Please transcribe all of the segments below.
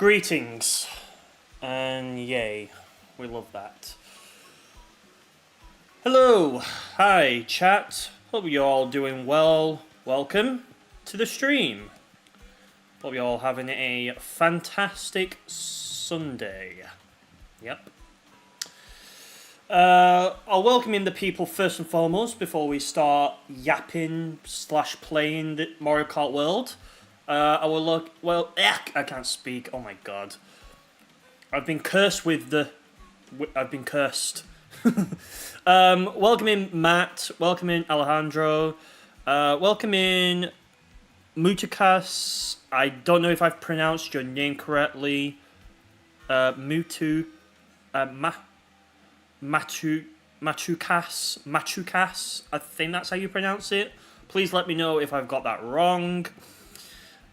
Greetings, and yay, we love that. Hello, hi chat, hope you're all doing well. Welcome to the stream. Hope you're all having a fantastic Sunday. Yep. I'll welcome in the people first and foremost before we start yapping / playing the Mario Kart World. I will look. Well, I can't speak. Oh my god, I've been cursed with the. I've been cursed. Welcome in Matt. Welcome in Alejandro. Welcome in Mutakas. I don't know if I've pronounced your name correctly. Mutu. Machukas. I think that's how you pronounce it. Please let me know if I've got that wrong.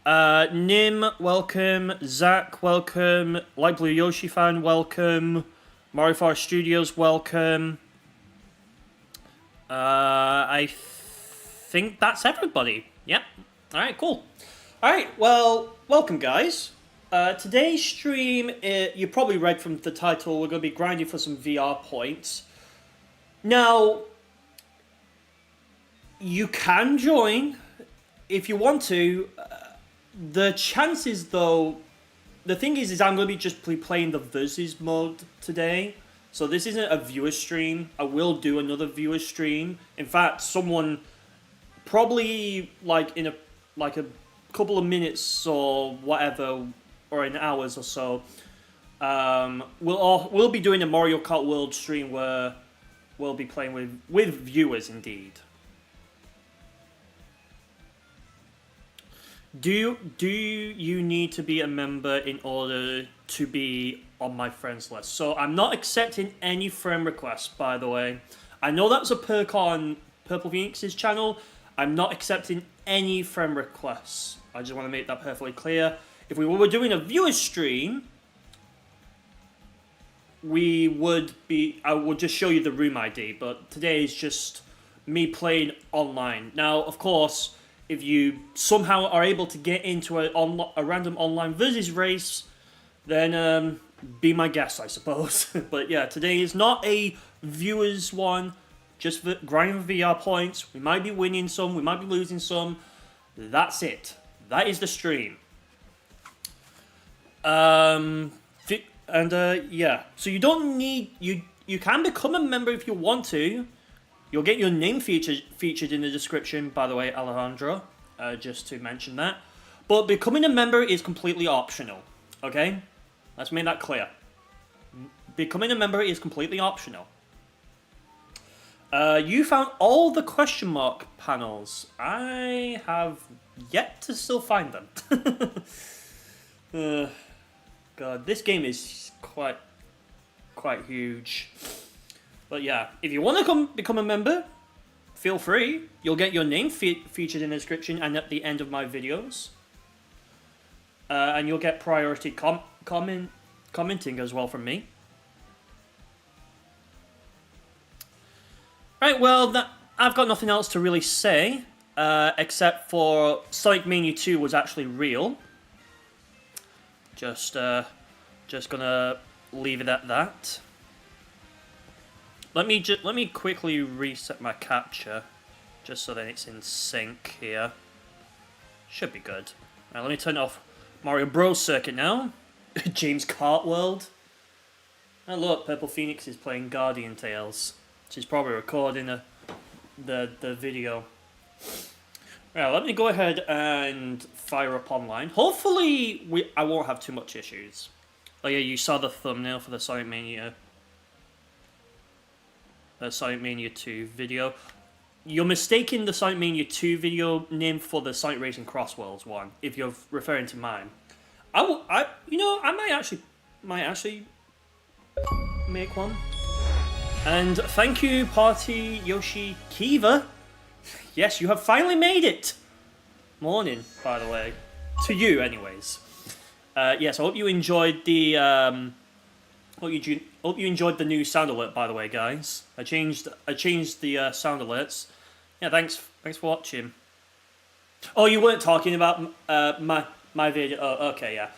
Nim, welcome. Zach, welcome. Light Blue Yoshi fan, welcome. Mario Forest Studios, welcome. I think that's everybody. Yep. Alright, cool. Alright, well, welcome guys. Today's stream, you probably read from the title, we're going to be grinding for some VR points. Now, you can join if you want to. The chances, though, the thing is I'm going to be just playing the versus mode today. So this isn't a viewer stream. I will do another viewer stream. In fact, someone probably in a couple of minutes or whatever, or in hours or so, we'll be doing a Mario Kart World stream where we'll be playing with viewers indeed. Do you need to be a member in order to be on my friends list? So I'm not accepting any friend requests, by the way. I know that's a perk on Purple Phoenix's channel. I'm not accepting any friend requests. I just want to make that perfectly clear. If we were doing a viewer stream, I would just show you the room ID, but today is just me playing online. Now, of course, if you somehow are able to get into a random online versus race, then be my guest, I suppose. But yeah, today is not a viewers one, just for grinding VR points. We might be winning some, we might be losing some. That's it. That is the stream. Yeah. So you don't need you can become a member if you want to. You'll get your name featured in the description, by the way, Alejandro, just to mention that. But becoming a member is completely optional, okay? Let's make that clear. Becoming a member is completely optional. You found all the question mark panels. I have yet to still find them. God, this game is quite huge. But yeah, if you want to become a member, feel free. You'll get your name featured in the description and at the end of my videos. And you'll get priority commenting as well from me. Right, well, I've got nothing else to really say, except for Sonic Mania 2 was actually real. Just gonna leave it at that. Let me quickly reset my capture, just so that it's in sync here. Should be good. Right, let me turn off Mario Bros circuit now. James Kart World. Oh look, Purple Phoenix is playing Guardian Tales. She's probably recording the video. Right, let me go ahead and fire up online. Hopefully I won't have too much issues. Oh yeah, you saw the thumbnail for the Sonic Mania 2 video. You're mistaking the Sonic Mania 2 video name for the Sonic Racing Cross Worlds one, if you're referring to mine. I might actually make one. And thank you, Party Yoshi Kiva. Yes, you have finally made it. Morning, by the way. To you, anyways. Yes, I hope you enjoyed the hope you enjoyed the new sound alert, by the way, guys. I changed the sound alerts. Yeah, thanks for watching. Oh, you weren't talking about my video. Oh, okay, yeah.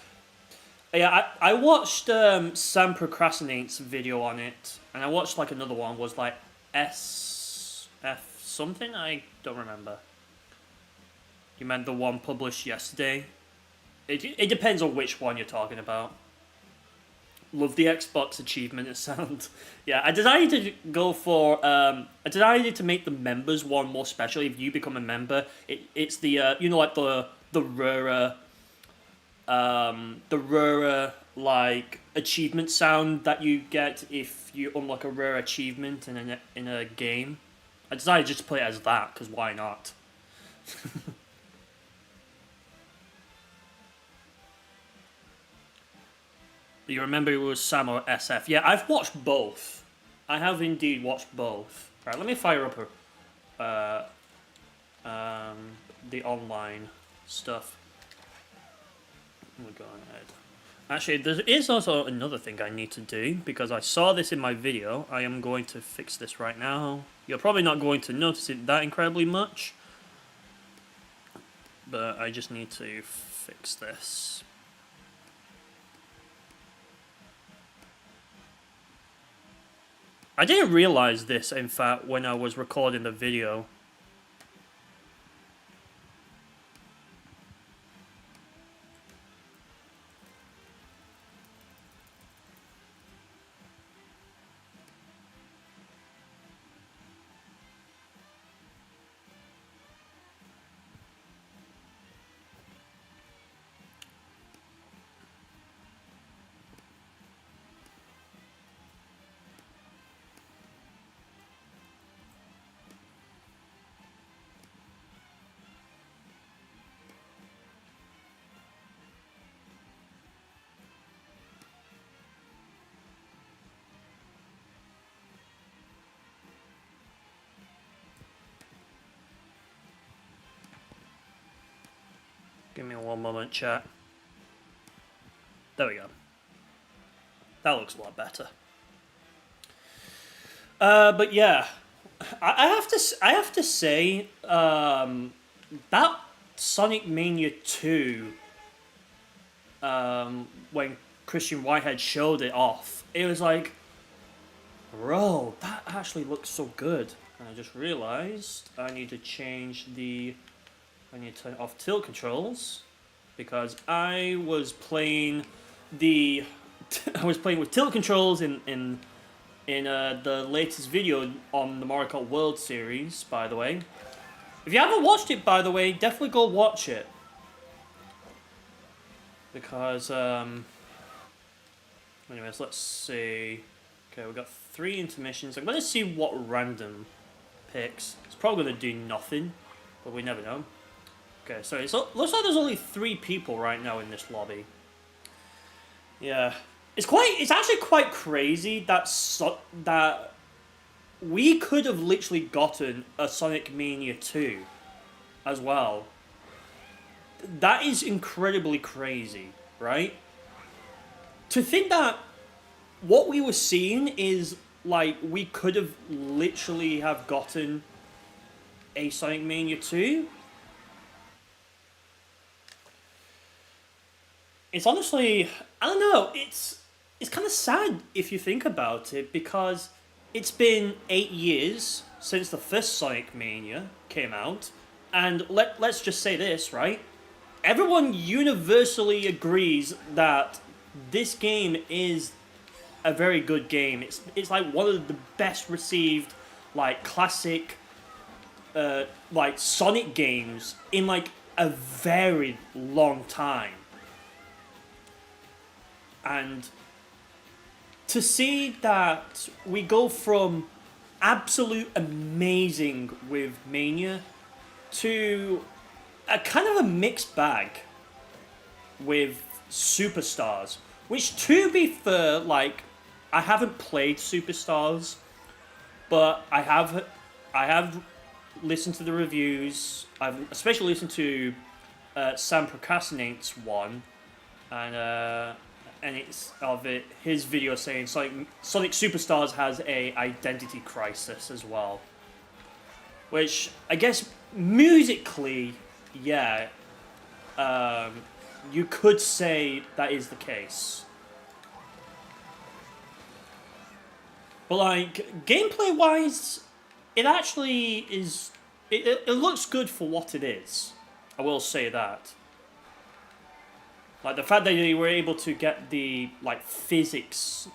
Yeah, I watched Sam Procrastinate's video on it, and I watched like another one was like SF something. I don't remember. You meant the one published yesterday? It depends on which one you're talking about. Love the Xbox achievement sound. Yeah, I decided to go for. I decided to make the members one more special. If you become a member, it's the you know, like the rarer like achievement sound that you get if you unlock a rare achievement in a game. I decided just to play it as that because why not? You remember it was Sam or SF? Yeah, I've watched both. I have indeed watched both. Right, let me fire up the online stuff. We're going ahead. Actually, there is also another thing I need to do because I saw this in my video. I am going to fix this right now. You're probably not going to notice it that incredibly much, but I just need to fix this. I didn't realize this, in fact, when I was recording the video. Give me one moment, chat. There we go. That looks a lot better. But yeah, I have to say that Sonic Mania 2, when Christian Whitehead showed it off, it was like, bro, that actually looks so good. And I just realized I need to change the. I need to turn off tilt controls because I was playing the. I was playing with tilt controls in the latest video on the Mario Kart World Series, by the way. If you haven't watched it, by the way, definitely go watch it. Because, anyways, let's see. Okay, we've got 3 intermissions. I'm going to see what random picks. It's probably going to do nothing, but we never know. Okay, so it looks like there's only 3 people right now in this lobby. Yeah. It's actually quite crazy that we could have literally gotten a Sonic Mania 2 as well. That is incredibly crazy, right? To think that what we were seeing is like we could have literally have gotten a Sonic Mania 2. It's honestly, I don't know, it's kind of sad if you think about it because it's been 8 years since the first Sonic Mania came out, and let's just say this, right? Everyone universally agrees that this game is a very good game. It's like one of the best received like classic like Sonic games in like a very long time. And to see that we go from absolute amazing with Mania to a kind of a mixed bag with Superstars, which to be fair, like, I haven't played Superstars, but I have listened to the reviews. I've especially listened to Sam Procrastinate's one, and it's of it his video saying Sonic Superstars has a identity crisis as well, which I guess musically, yeah, you could say that is the case. But like gameplay wise, it actually is. It looks good for what it is. I will say that. Like the fact that they were able to get the like physics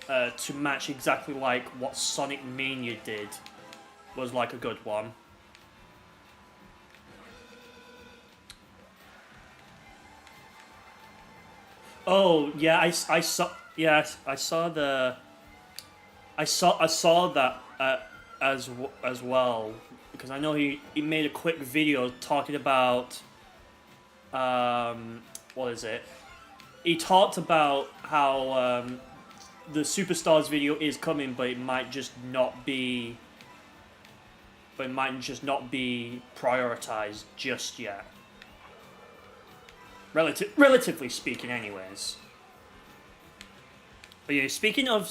to match exactly like what Sonic Mania did was like a good one. Oh yeah, I saw I saw the I saw that as well because I know he made a quick video talking about what is it? He talked about how the Superstars video is coming, but it might just not be. But it might just not be prioritized just yet. Relatively speaking, anyways. But yeah, speaking of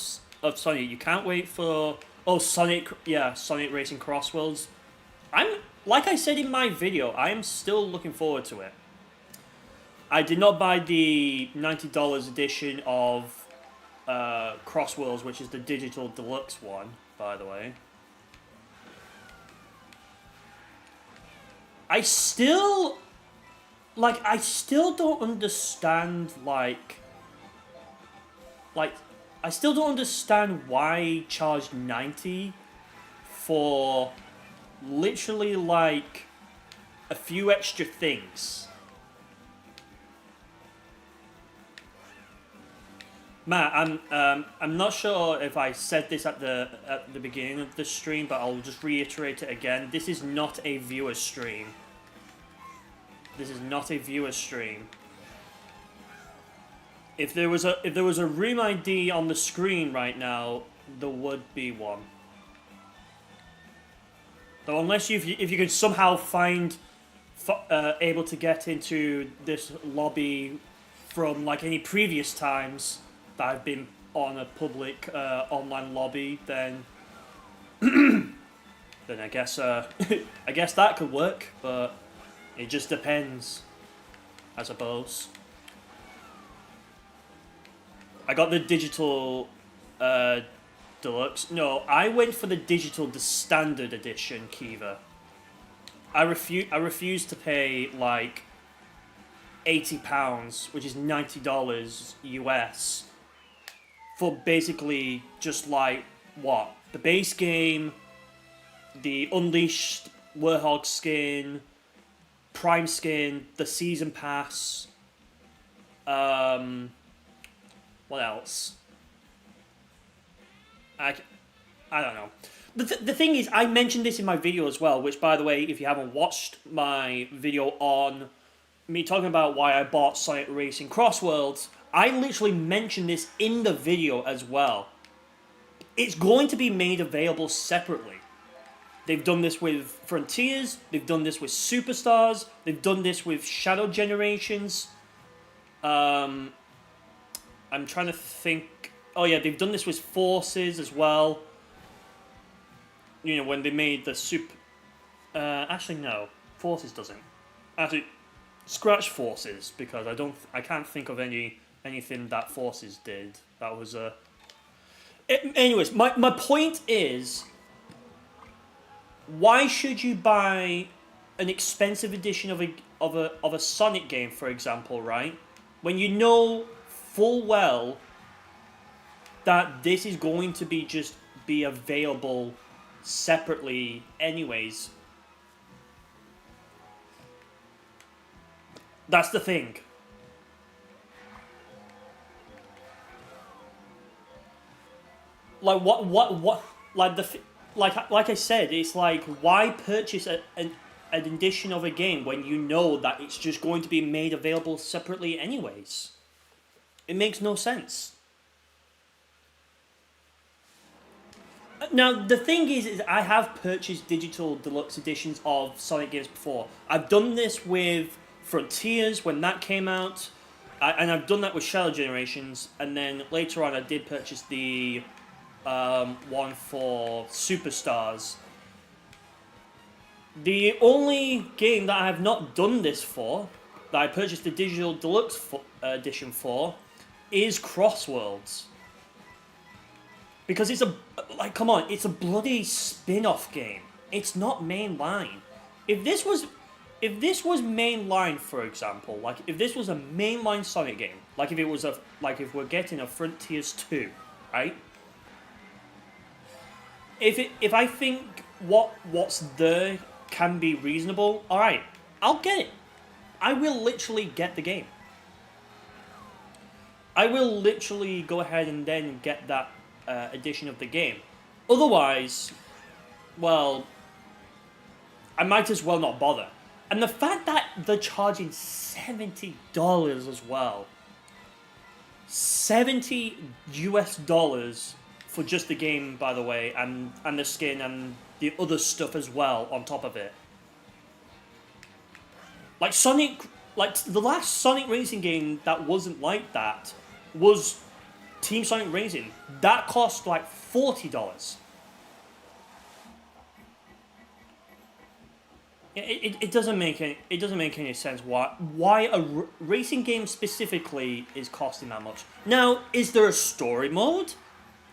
Sonic, you can't wait for Sonic Racing Crossworlds. I'm like I said in my video, I am still looking forward to it. I did not buy the $90 edition of Crossworlds, which is the digital deluxe one, by the way. I still don't understand I still don't understand why charge 90 for literally like a few extra things. Matt, I'm not sure if I said this at the beginning of the stream, but I'll just reiterate it again. This is not a viewer stream. This is not a viewer stream. If there was a room ID on the screen right now, there would be one. Though unless if you can somehow find able to get into this lobby from like any previous times that I've been on a public online lobby, then then I guess I guess that could work, but it just depends, I suppose. I got the digital deluxe. No, I went for the digital, the standard edition, Kiva. I refuse to pay like £80, which is $90 US, for basically just like what? The base game, the Unleashed Warhog skin, Prime skin, the season pass. What else? I don't know. The thing is, I mentioned this in my video as well, which, by the way, if you haven't watched my video on me talking about why I bought Sonic Racing Crossworlds, I literally mentioned this in the video as well. It's going to be made available separately. They've done this with Frontiers, they've done this with Superstars, they've done this with Shadow Generations. I'm trying to think. Oh yeah, they've done this with Forces as well. You know, when they made the actually no, Forces doesn't. Actually, scratch Forces, because I can't think of anything that Forces did. That was a. Anyways, my point is, why should you buy an expensive edition of a Sonic game, for example, right? When you know full well that this is going to be available separately anyways. That's the thing. Like what like I said, it's like, why purchase an edition of a game when you know that it's just going to be made available separately anyways? It makes no sense. Now, the thing is I have purchased digital deluxe editions of Sonic games before. I've done this with Frontiers when that came out, and I've done that with Shadow Generations, and then later on I did purchase the one for Superstars. The only game that I have not done this for that I purchased the digital deluxe edition for is Crossworlds. Because it's come on, it's a bloody spin-off game. It's not mainline. If this was mainline, for example, like if this was a mainline Sonic game, like if we're getting a Frontiers 2, right? If I think what's there can be reasonable, all right, I'll get it. I will literally get the game. I will literally go ahead and then get that edition of the game. Otherwise, well, I might as well not bother. And the fact that they're charging $70 as well. $70 US for just the game, by the way, and the skin and the other stuff as well on top of it. Like the last Sonic Racing game that wasn't like that was Team Sonic Racing. That cost like $40. It doesn't make any sense why a racing game specifically is costing that much. Now, is there a story mode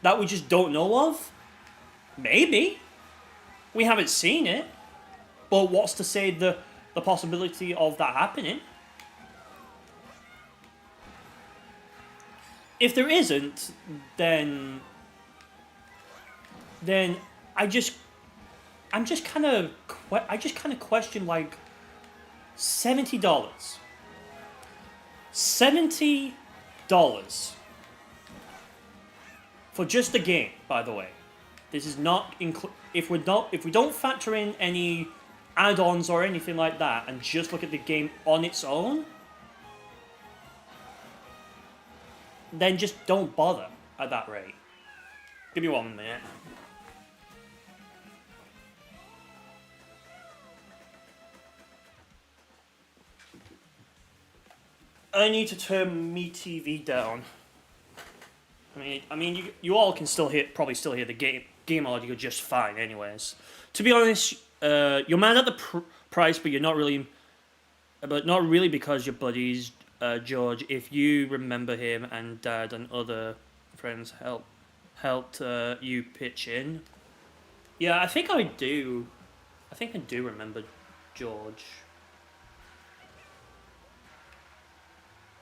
that we just don't know of? Maybe. We haven't seen it. But what's to say the possibility of that happening? If there isn't, then I just kind of question, like, $70. $70 for just the game, by the way. This is not if we don't factor in any add-ons or anything like that and just look at the game on its own, then just don't bother at that rate. Give me 1 minute. I need to turn me TV down. I mean, you all can probably still hear the game audio just fine, anyways. To be honest, you're mad at the price, but not really because your buddies, George. If you remember him and Dad and other friends helped you pitch in. Yeah, I think I do. I think I do remember George.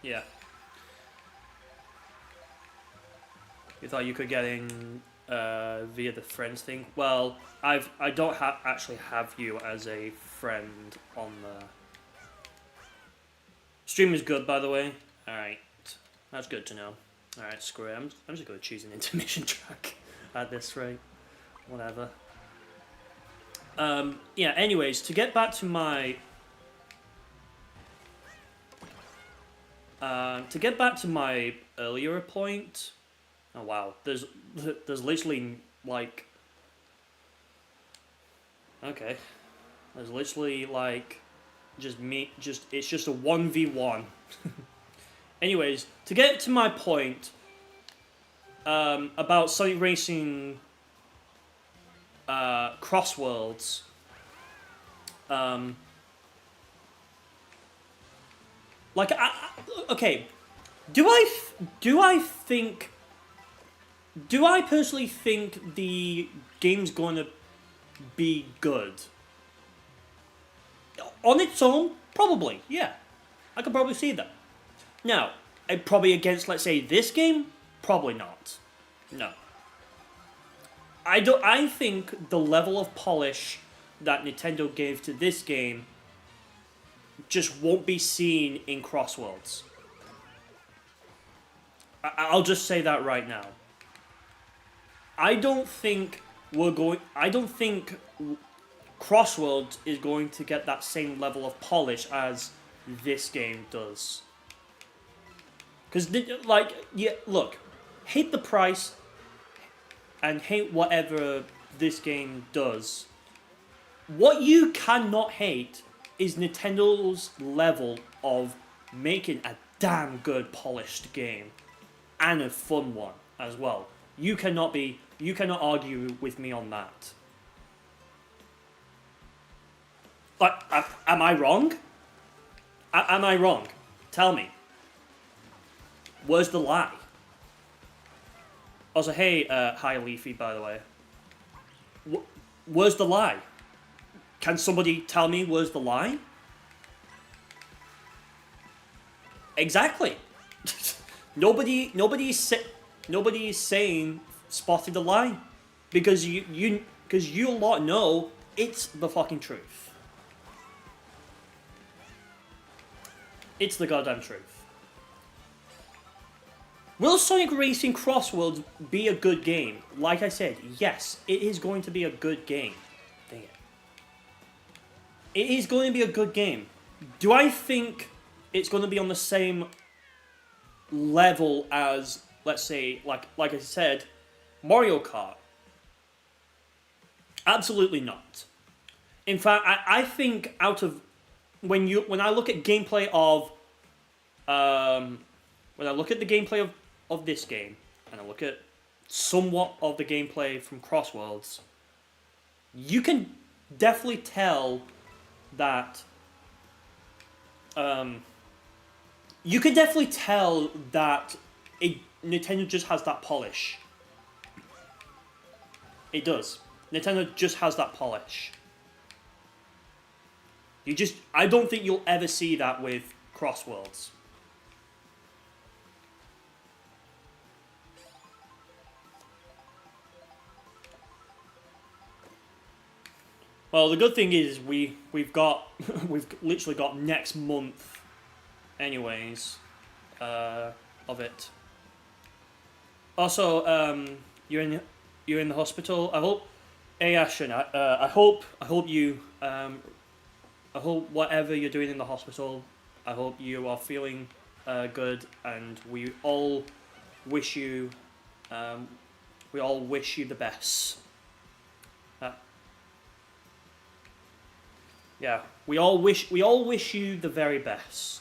Yeah. You thought you could get in via the friends thing? Well, I don't actually have you as a friend on the stream. Is good, by the way. All right, that's good to know. All right, screw it. I'm just going to choose an intermission track at this rate. Whatever. Yeah. Anyways, to get back to my earlier point. Oh wow, there's literally like, okay, there's literally like it's just a 1v1. Anyways, to get to my point about Sonic Racing Crossworlds, like okay, do I personally think the game's going to be good? On its own, probably, yeah. I could probably see that. Now, probably against, let's say, this game, probably not. No. I think the level of polish that Nintendo gave to this game just won't be seen in Crossworlds. I'll just say that right now. I don't think Crossworlds is going to get that same level of polish as this game does. Because, like, yeah, look, hate the price and hate whatever this game does. What you cannot hate is Nintendo's level of making a damn good polished game and a fun one as well. You cannot argue with me on that. Like, am I wrong? Am I wrong? Tell me. Where's the lie? Also, hey, hi Leafy, by the way. Where's the lie? Can somebody tell me where's the lie? Exactly. Nobody's saying spotted the lie, because you lot know it's the fucking truth. It's the goddamn truth. Will Sonic Racing Crossworlds be a good game? Like I said, yes, it is going to be a good game. Dang it. It is going to be a good game. Do I think it's going to be on the same level as, let's say, like I said, Mario Kart? Absolutely not. In fact, I think out of when I look at gameplay of when I look at the gameplay of this game, and I look at somewhat of the gameplay from Crossworlds, you can definitely tell that Nintendo just has that polish. It does. Nintendo just has that polish. I don't think you'll ever see that with Crossworlds. Well, the good thing is we've literally got next month, anyways, of it. Also, you're in the hospital. I hope, hey Ashton, I hope you I hope whatever you're doing in the hospital, I hope you are feeling good, and we all wish you the best. Yeah, we all wish you the very best.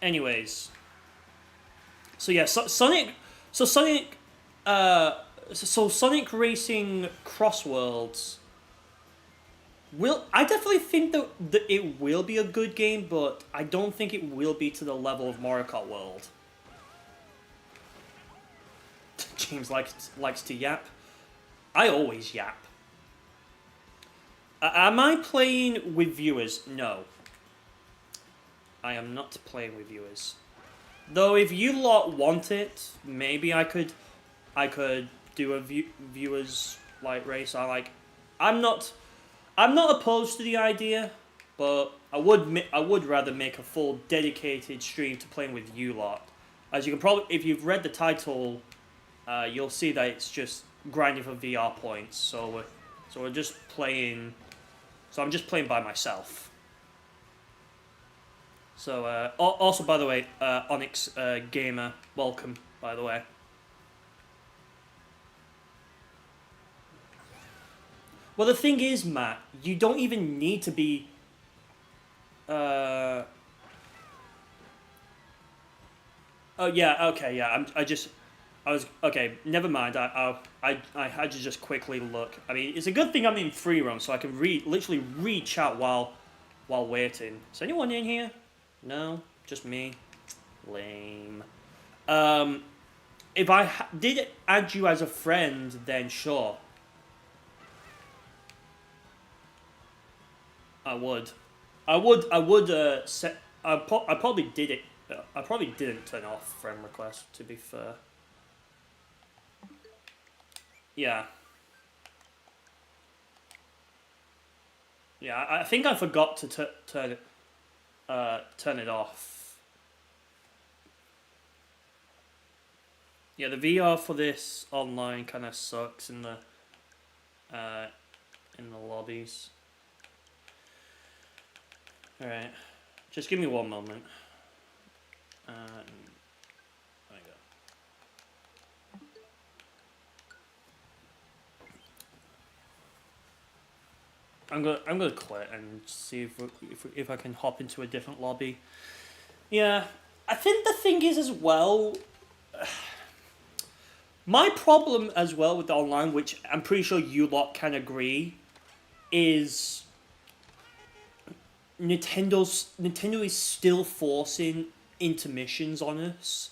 Anyways, so yeah, Sonic Racing Crossworlds I definitely think that it will be a good game, but I don't think it will be to the level of Mario Kart World. James likes to yap. I always yap. Am I playing with viewers? No. I am not playing with viewers. Though if you lot want it, maybe I could do a viewers race. I'm not opposed to the idea, but I would rather make a full dedicated stream to playing with you lot. As you can probably, if you've read the title, you'll see that it's just grinding for VR points. So we're just playing. So I'm just playing by myself. So also, by the way, Onyx Gamer, welcome. By the way. Well, the thing is, Matt, you don't even need to be. Oh yeah, okay, yeah. Okay. Never mind. I had to just quickly look. I mean, it's a good thing I'm in free roam, so I can literally read chat while waiting. Is anyone in here? No, just me. Lame. If I did add you as a friend, then sure. I probably did it. I probably didn't turn off friend request, to be fair. Yeah. Yeah, I think I forgot to turn it off. Yeah, the VR for this online kind of sucks in the lobbies. Alright, just give me one moment. There we go. I'm gonna quit and see if I can hop into a different lobby. Yeah, I think the thing is as well. My problem as well with the online, which I'm pretty sure you lot can agree, is Nintendo is still forcing intermissions on us.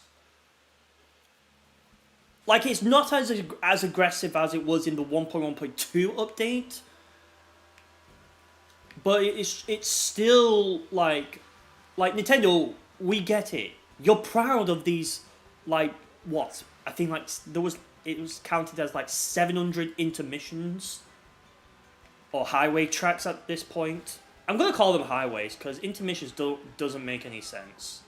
Like, it's not as aggressive as it was in the 1.1.2 update, but it's still like Nintendo. We get it. You're proud of these, like, what? I think like it was counted as like 700 intermissions or highway tracks at this point. I'm gonna call them highways because intermissions doesn't make any sense.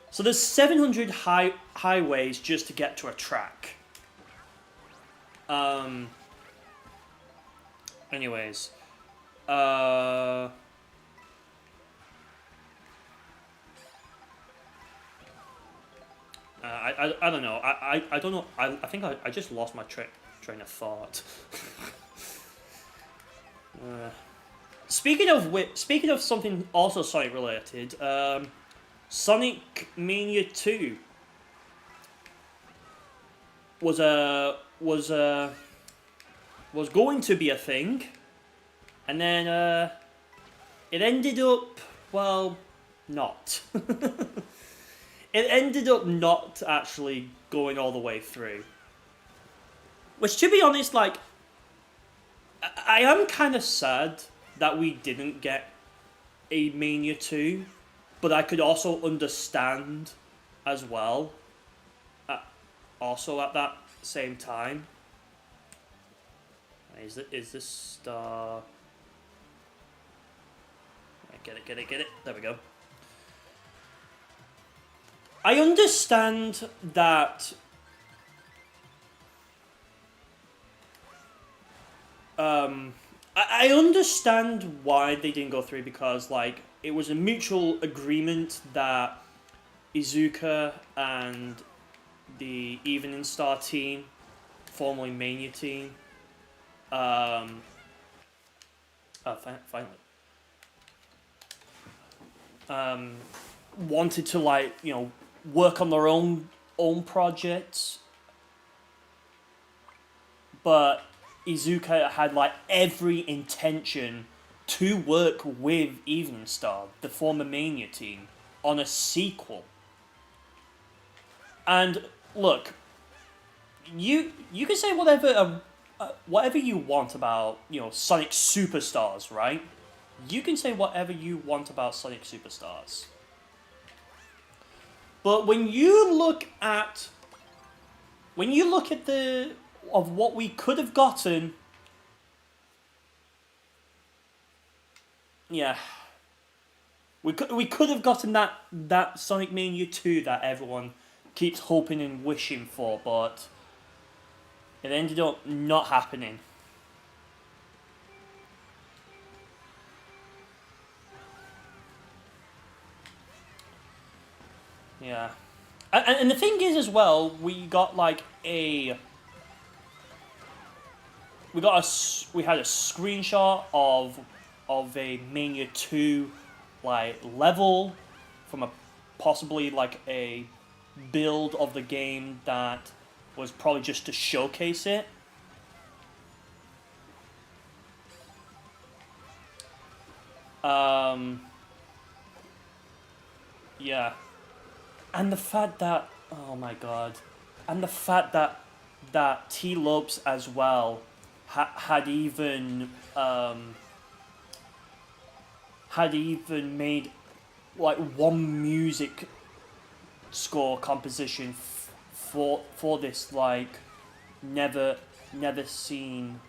So there's 700 highways just to get to a track. Anyways, I don't know. I don't know. I think I just lost my train of thought. Speaking of something also Sonic related, Sonic Mania 2 was going to be a thing, and then it ended up, well, not. It ended up not actually going all the way through. Which, to be honest, like, I am kind of sad that we didn't get a Mania 2, but I could also understand as well, also at that same time. Is this star... Get it. There we go. I understand that I understand why they didn't go through, because like it was a mutual agreement that Iizuka and the Evening Star team, formerly Mania team, finally, wanted to, like, you know, work on their own projects, but Iizuka had like every intention to work with Evening Star, the former Mania team, on a sequel. And look, you can say whatever you want about, you know, Sonic Superstars, right? You can say whatever you want about Sonic Superstars. But when you look at what we could have gotten, yeah, we could have gotten that Sonic Mania 2 that everyone keeps hoping and wishing for, but it ended up not happening. Yeah, and the thing is as well, we had a screenshot of a Mania 2 like level from a possibly like a build of the game that was probably just to showcase it. Yeah. And the fact that, oh my god, and the fact that T. Lopes as well had even made like one music score composition for this like never seen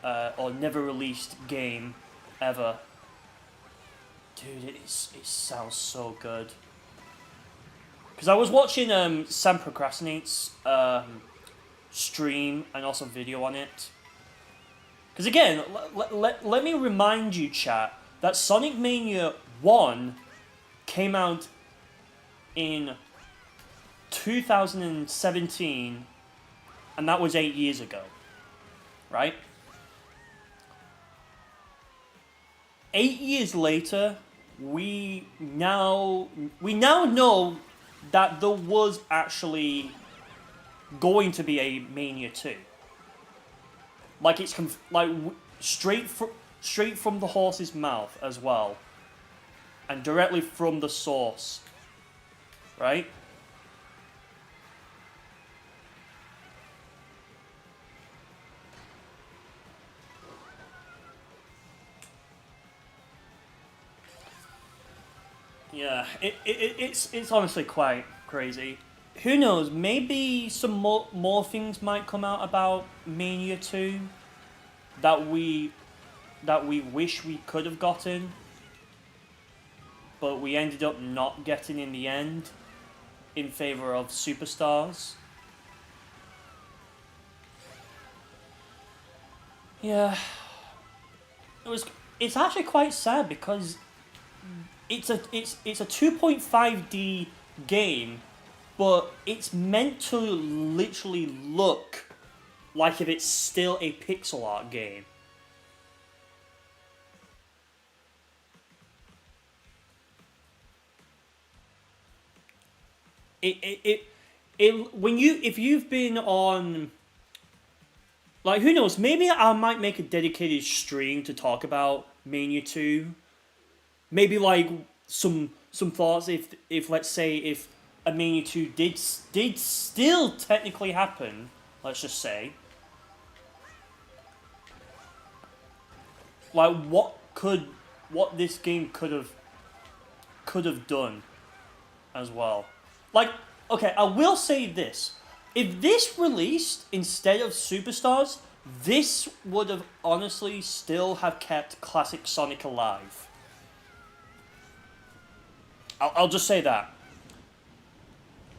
or never released game ever. Dude, it sounds so good. Because I was watching Sam Procrastinate's stream and also video on it. Because again, let me remind you, chat, that Sonic Mania 1 came out in 2017, and that was 8 years ago, right? 8 years later, we now know that there was actually going to be a Mania 2. Like it's straight from the horse's mouth as well, and directly from the source, right? Yeah, it's honestly quite crazy. Who knows? Maybe some more things might come out about Mania 2 that we wish we could have gotten, but we ended up not getting in the end in favor of Superstars. Yeah, it's actually quite sad because it's a 2.5D game, but it's meant to literally look like if it's still a pixel art game. If you've been on, like, who knows, maybe I might make a dedicated stream to talk about Mania 2. Maybe like some thoughts if let's say if a Mania 2 did still technically happen, let's just say. Like what this game could have done as well. Like, okay, I will say this. If this released instead of Superstars, this would have honestly still have kept classic Sonic alive. I'll just say that.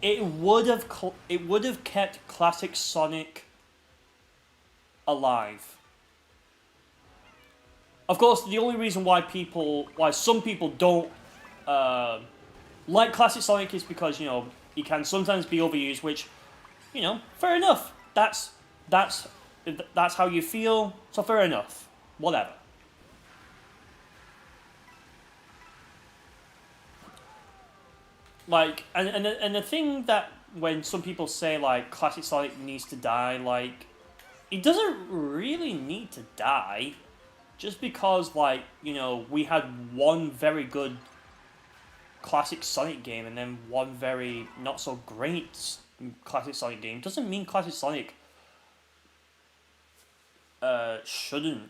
It would have kept classic Sonic alive. Of course, the only reason why some people don't like classic Sonic is because, he can sometimes be overused, which, fair enough. That's how you feel, so fair enough. Whatever. Like, and the thing that when some people say, like, classic Sonic needs to die, like, it doesn't really need to die. Just because, like, we had one very good classic Sonic game and then one very not so great classic Sonic game doesn't mean classic Sonic should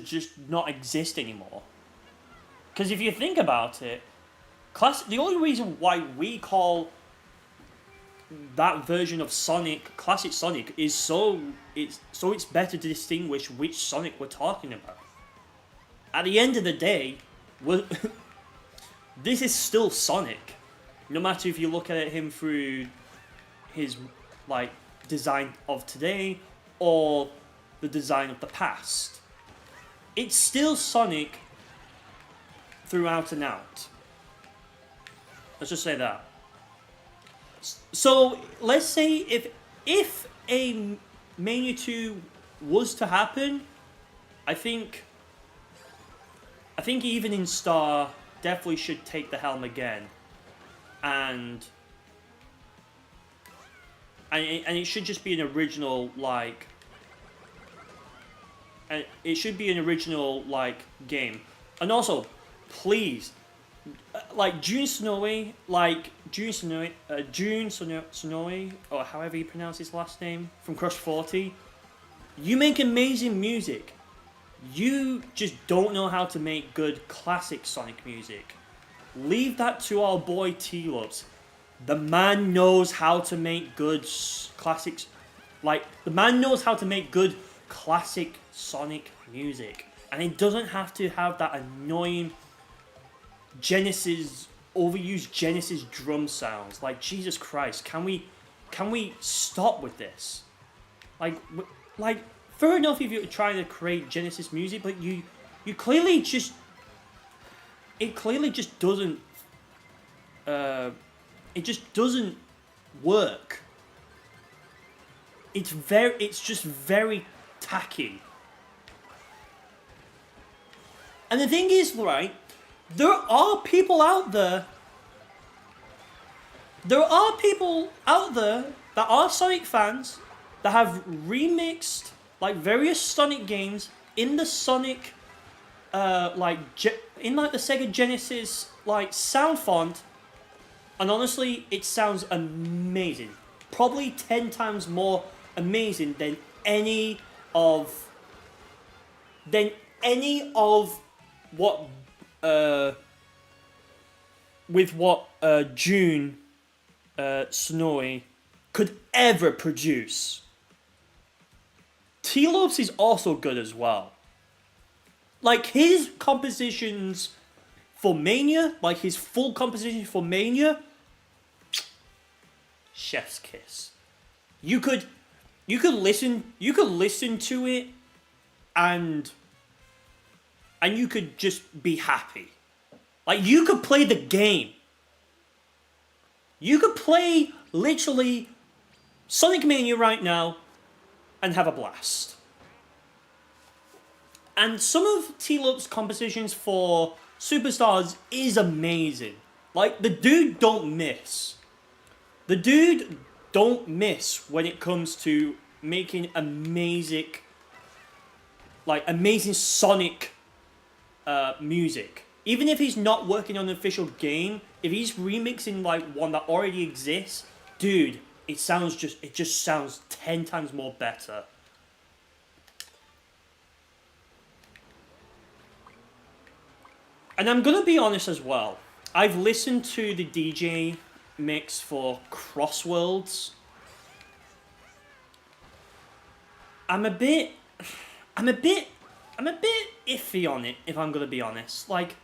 just not exist anymore. Because if you think about it, the only reason why we call that version of Sonic classic Sonic is so it's better to distinguish which Sonic we're talking about. At the end of the day, this is still Sonic, no matter if you look at him through his like design of today or the design of the past. It's still Sonic throughout and out. Let's just say that. So let's say if a Mania 2 was to happen, I think Evening Star definitely should take the helm again, and it should just be an original game, and also, please. Jun Senoue, or however you pronounce his last name, from Crush 40, you make amazing music. You just don't know how to make good classic Sonic music. Leave that to our boy T-Lubs. The man knows how to make good classics. The man knows how to make good classic Sonic music. And it doesn't have to have that annoying overused Genesis drum sounds. Like, Jesus Christ, can we stop with this? Like, fair enough if you're trying to create Genesis music, but you clearly just doesn't work. It's just very tacky. And the thing is, right, there are people out there there are people out there that are Sonic fans that have remixed like various Sonic games in the Sonic, in like the Sega Genesis like sound font, and honestly, it sounds amazing. Probably 10 times more amazing than any of what June Snowy could ever produce. T-Lopes is also good as well. Like his compositions for Mania, like his full composition for Mania, chef's kiss. You could listen to it and you could just be happy. Like you could play the game. You could play literally Sonic Mania right now and have a blast. And some of T-Lop's compositions for Superstars is amazing. Like the dude don't miss. The dude don't miss when it comes to making amazing Sonic music. Even if he's not working on an official game, if he's remixing like one that already exists, dude, it just sounds 10 times more better. And I'm gonna be honest as well. I've listened to the DJ mix for Crossworlds. I'm a bit iffy on it, if I'm gonna be honest. Like,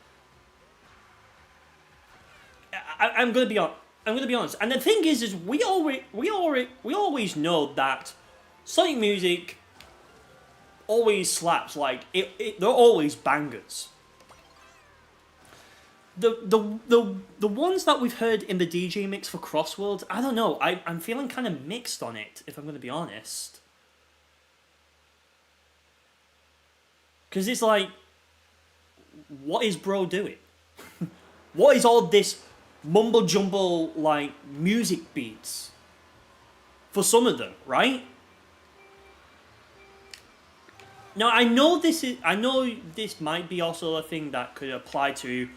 I'm gonna be honest. And the thing is we always know that Sonic music always slaps. Like, they're always bangers. The ones that we've heard in the DJ mix for Crossworlds, I don't know. I'm feeling kind of mixed on it, if I'm gonna be honest. Because it's like, what is bro doing? What is all this mumble jumble like music beats? For some of them, right? Now I know this might be also a thing that could apply to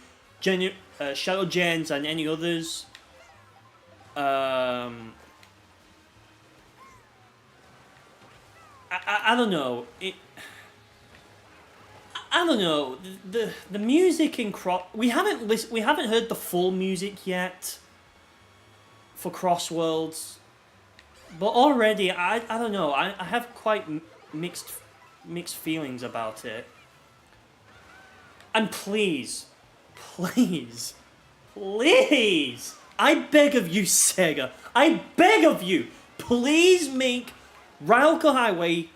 Shadow Gens and any others. I don't know. I don't know. The music in we haven't heard the full music yet for Crossworlds, but already I don't know. I have quite mixed feelings about it. And please, I beg of you, Sega. I beg of you, please make Rylka Highway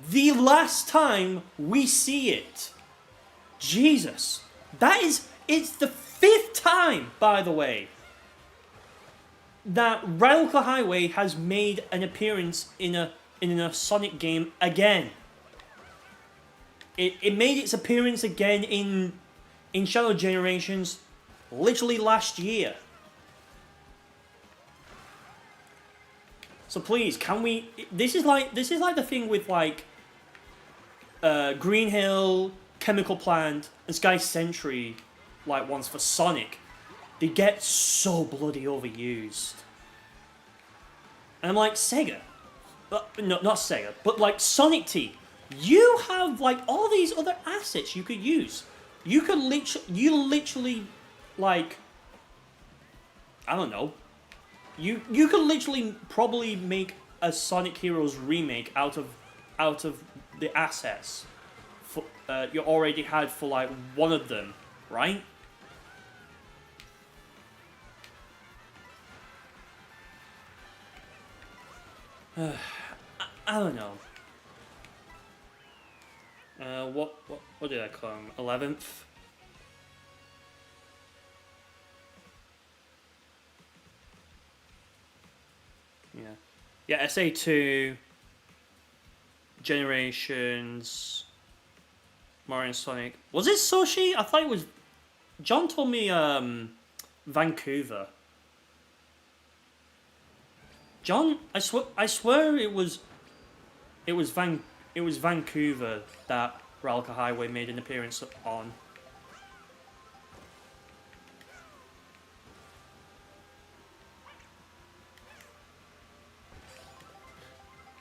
the last time we see it. Jesus. It's the 5th time, by the way, that Rylka Highway has made an appearance in a Sonic game again. It made its appearance again in Shadow Generations literally last year. So please, can we... This is like the thing with like Green Hill, Chemical Plant, and Sky Sentry, like ones for Sonic. They get so bloody overused. And I'm like, Sega. No, not Sega, but like Sonic Team. You have like all these other assets you could use. You literally like, I don't know. You could literally probably make a Sonic Heroes remake out of the assets for, you already had for like one of them, right? I don't know. What did I come? 11th? Yeah, SA2, Generations, Mario and Sonic. Was it Sochi? I thought it was... John told me Vancouver. John, I swear it was Vancouver that Ralka Highway made an appearance on.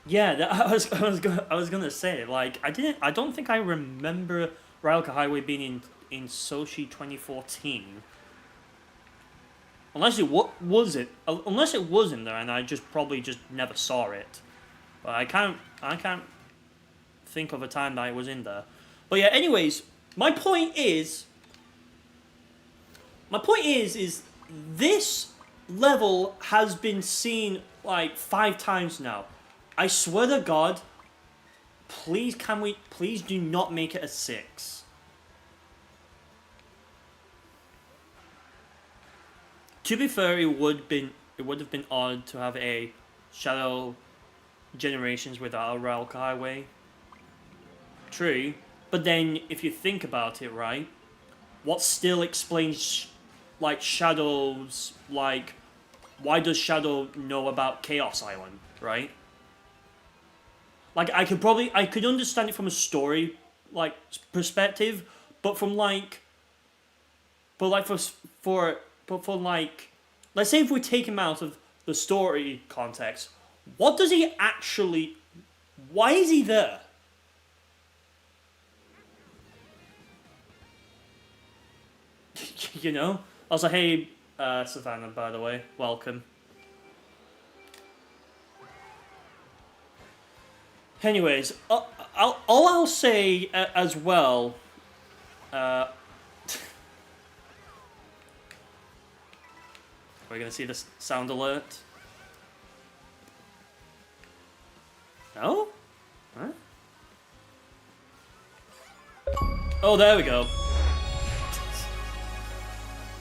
Yeah, I was gonna say, like, I don't think I remember Ralka Highway being in Sochi 2014. Unless it unless it was in there and I just probably just never saw it. But I can't think of a time that it was in there. But yeah, anyways, my point is this level has been seen like 5 times now. I swear to God, please do not make it a 6. To be fair, it would have been odd to have a Shadow Generations without a Ralka Highway. True, but then if you think about it, right, what still explains like Shadow's like why does Shadow know about Chaos Island, right? Like I could understand it from a story like perspective, but from like but like for like let's say if we take him out of the story context, what does he actually why is he there? You know? Also, hey, Savannah, by the way, welcome. Anyways, all I'll say as well, we're gonna see this sound alert. No? Huh? Oh, there we go.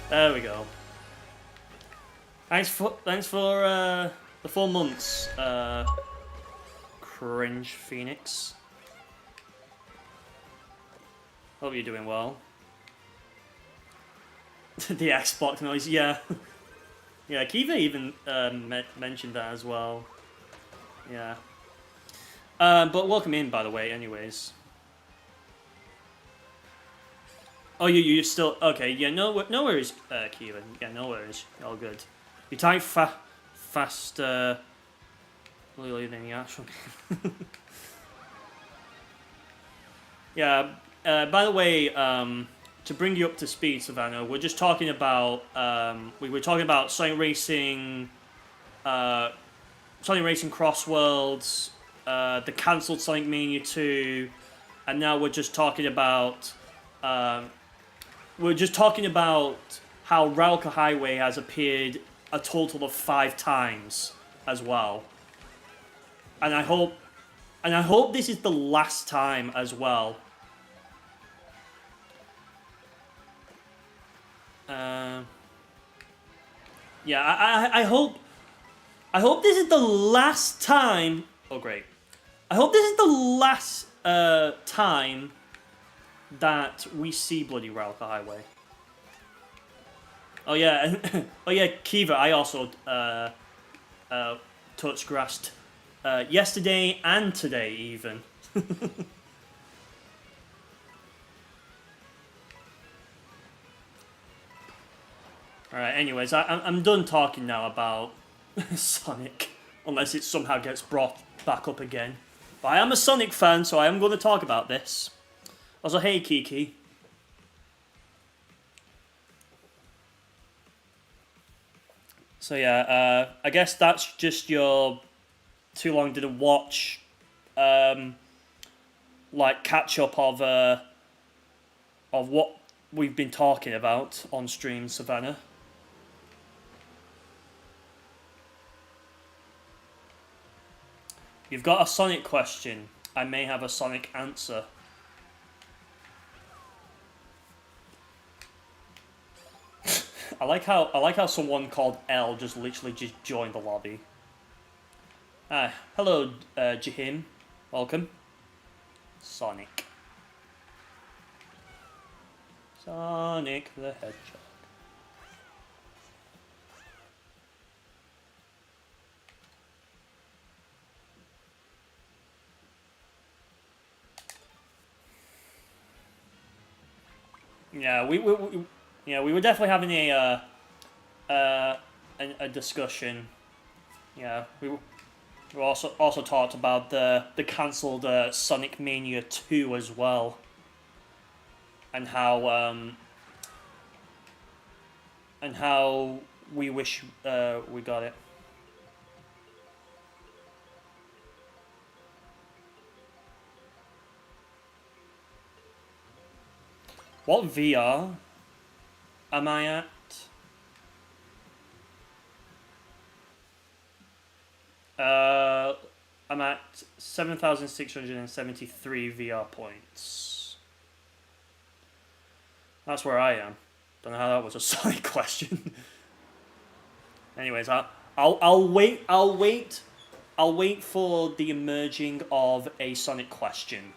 There we go. Thanks for the 4 months, Cringe Phoenix. Hope you're doing well. The Xbox noise, yeah. Yeah, Kiva even mentioned that as well. Yeah. But welcome in, by the way, anyways. Oh, you're still... Okay, yeah, no worries, Kiva. Yeah, no worries. All good. You type faster... than the actual game. Yeah, by the way, to bring you up to speed, Savannah, we're just talking about... we were talking about Sonic Racing... Sonic Racing Crossworlds, the cancelled Sonic Mania 2, and now we're just talking about... how Ralka Highway has appeared a total of 5 times as well. And I hope this is the last time as well. Yeah, I hope this is the last time. Oh great! I hope this is the last time that we see bloody Ralka Highway. Oh yeah, oh yeah, Kiva. I also touched grassed yesterday and today even. Alright, anyways, I'm done talking now about Sonic, unless it somehow gets brought back up again. But I am a Sonic fan, so I am going to talk about this. Also, hey Kiki. So yeah, I guess that's just your too long didn't watch, like catch up of what we've been talking about on stream, Savannah. You've got a Sonic question. I may have a Sonic answer. I like how someone called L just literally just joined the lobby. Hello, Jahim. Welcome. Sonic. Sonic the Hedgehog. Yeah, we were definitely having a discussion. Yeah, we also talked about the cancelled Sonic Mania 2 as well, and how we wish we got it. What VR am I at? Uh, I'm at 7,673 VR points. That's where I am. Don't know how that was a Sonic question. Anyways, I'll wait. I'll wait for the emerging of a Sonic question.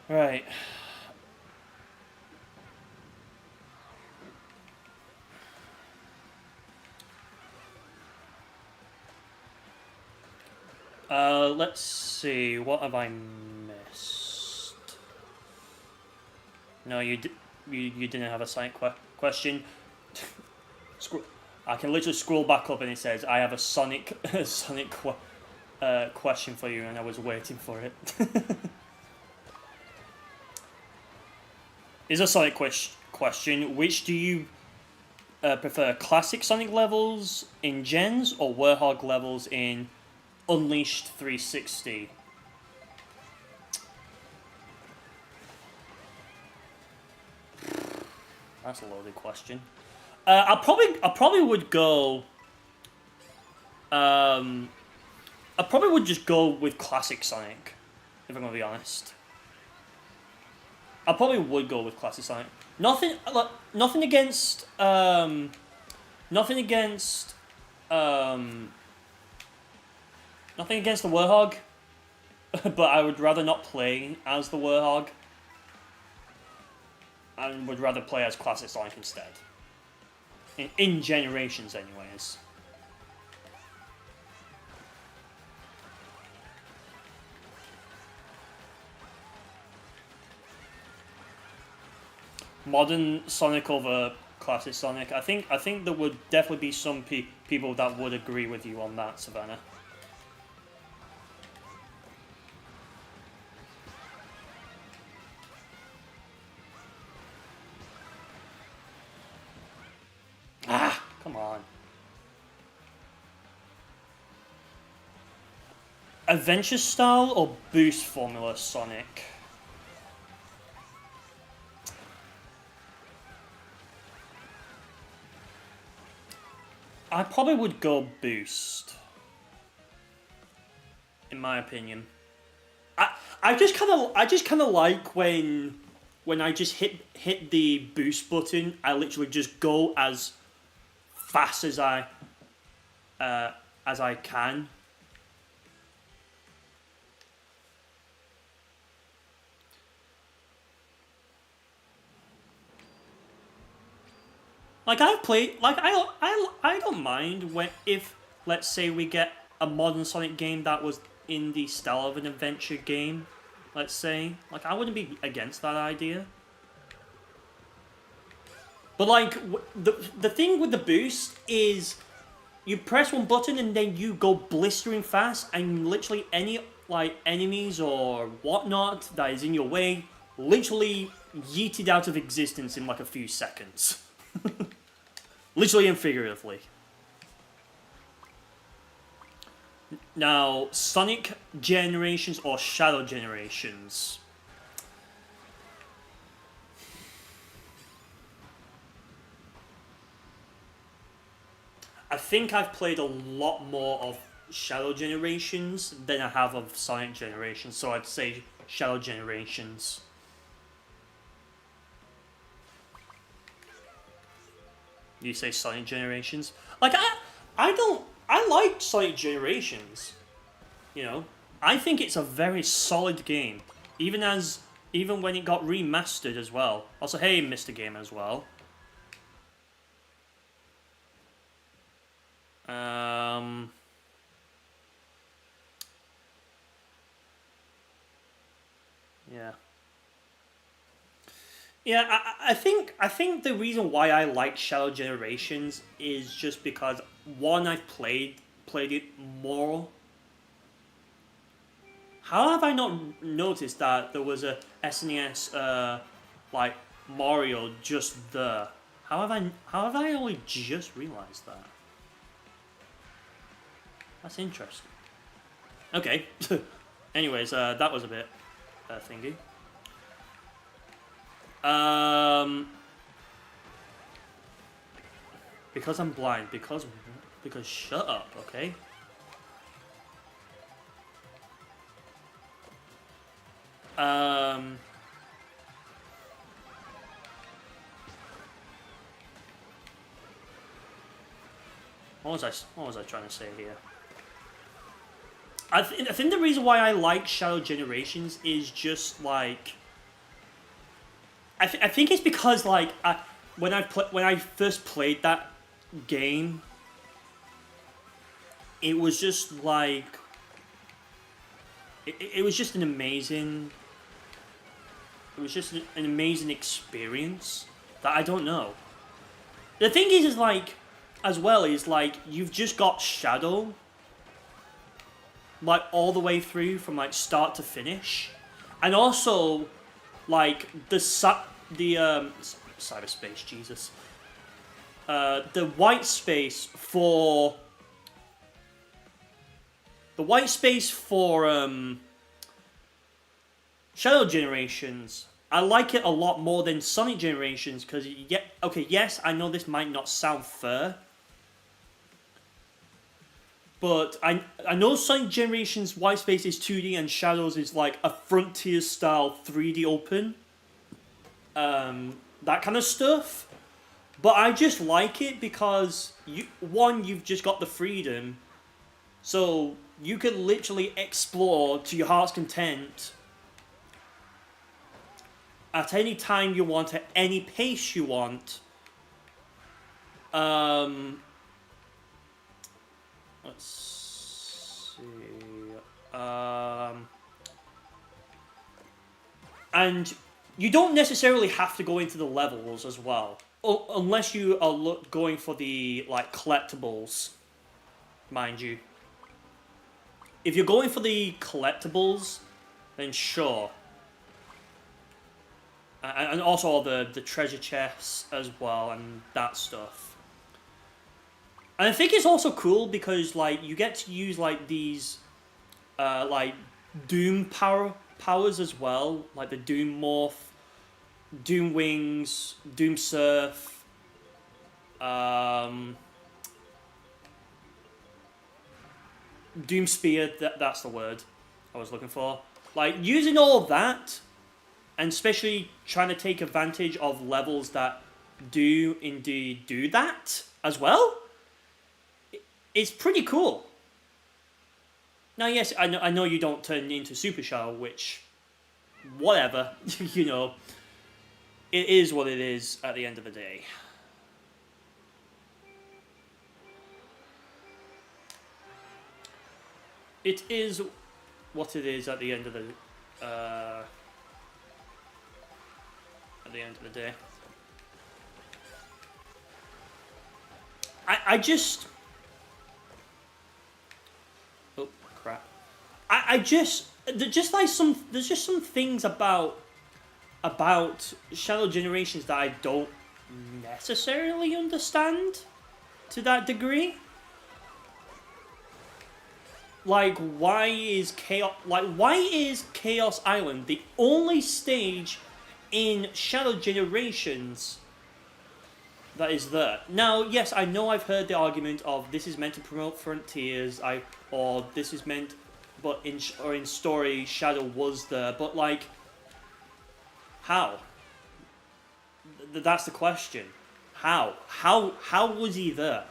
Right. Let's see. What have I missed? No, you didn't have a Sonic question. I can literally scroll back up and it says I have a Sonic question for you, and I was waiting for it. Is a Sonic question. Which do you prefer, classic Sonic levels in Gens or Warhog levels in Unleashed 360? That's a loaded question. I probably would go. I probably would just go with classic Sonic, if I'm gonna be honest. I probably would go with classic Sonic. Nothing against nothing against nothing against the Warhog, but I would rather not play as the Warhog. I would rather play as classic Sonic instead. In Generations, anyways. Modern Sonic over classic Sonic. I think there would definitely be some people that would agree with you on that, Savannah. Ah, come on. Adventure style or boost formula Sonic? I probably would go boost, in my opinion. I just kind of like when I just hit the boost button. I literally just go as fast as I can. Like I've played, like I don't mind when, if let's say we get a modern Sonic game that was in the style of an adventure game, let's say, like I wouldn't be against that idea. But like the thing with the boost is you press one button and then you go blistering fast, and literally any like enemies or whatnot that is in your way literally yeeted out of existence in like a few seconds. Literally and figuratively. Now, Sonic Generations or Shadow Generations? I think I've played a lot more of Shadow Generations than I have of Sonic Generations, so I'd say Shadow Generations. You say Sonic Generations? Like, I like Sonic Generations. You know, I think it's a very solid game, even when it got remastered as well. Also, hey, Mr. Game as well. Yeah. Yeah, I think the reason why I like Shadow Generations is just because one, I've played it more. How have I not noticed that there was a SNES like Mario just there? How have I only just realized that? That's interesting. Okay. Anyways, that was a bit thingy. Because I'm blind. Because shut up, okay? What was I trying to say here? I think the reason why I like Shadow Generations is just like I think it's because like when I first played that game, it was just like it was just an amazing. It was just an amazing experience that I don't know. The thing is like, as well, is like you've just got Shadow, like all the way through from like start to finish, and also like the cyberspace, Jesus, the white space for Shadow Generations. I like it a lot more than Sonic Generations because yes, I know this might not sound fair, but I know Sonic Generations white space is 2D and Shadows is like a Frontier style 3D open, that kind of stuff. But I just like it because you've just got the freedom, so you can literally explore to your heart's content at any time you want, at any pace you want. Let's see. And you don't necessarily have to go into the levels as well, unless you are going for the like collectibles, mind you. If you're going for the collectibles, then sure. And also all the treasure chests as well and that stuff. And I think it's also cool because like you get to use like these like Doom powers as well, like the Doom Morph, Doom Wings, Doom Surf, Doom Spear, that's the word I was looking for. Like using all of that, and especially trying to take advantage of levels that do indeed do that as well, it's pretty cool. Now, yes, I know you don't turn into Super Shadow, which, whatever, you know, it is what it is at the end of the day. It is what it is at the end of the day. I just... Oh, crap. There's just some things about Shadow Generations that I don't necessarily understand to that degree. Like, why is Chaos Island the only stage in Shadow Generations that is there. Now, yes, I know I've heard the argument of this is meant to promote Frontiers, or this is meant, but in story Shadow was there, but like, how? That's the question. How? How was he there?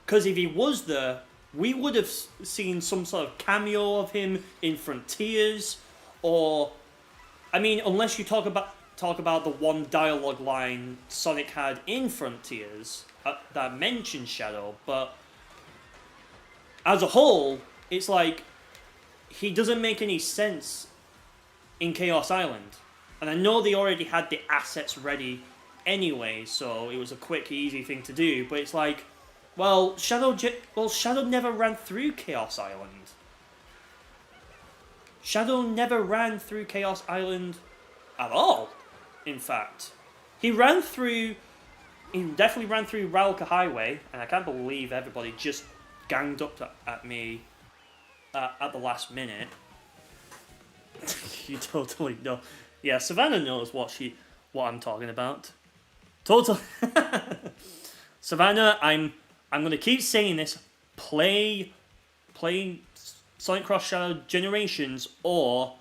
Because if he was there, we would have seen some sort of cameo of him in Frontiers, or, I mean, unless you talk about the one dialogue line Sonic had in Frontiers that mentions Shadow, but as a whole, it's like he doesn't make any sense in Chaos Island. And I know they already had the assets ready anyway, so it was a quick, easy thing to do, but it's like, well, Shadow never ran through Chaos Island. Shadow never ran through Chaos Island at all, in fact. He definitely ran through Rauka Highway, and I can't believe everybody just ganged up at me at the last minute. You totally know. Yeah, Savannah knows what I'm talking about. Total. Savannah, I'm gonna keep saying this. Play Sonic Cross Shadow Generations or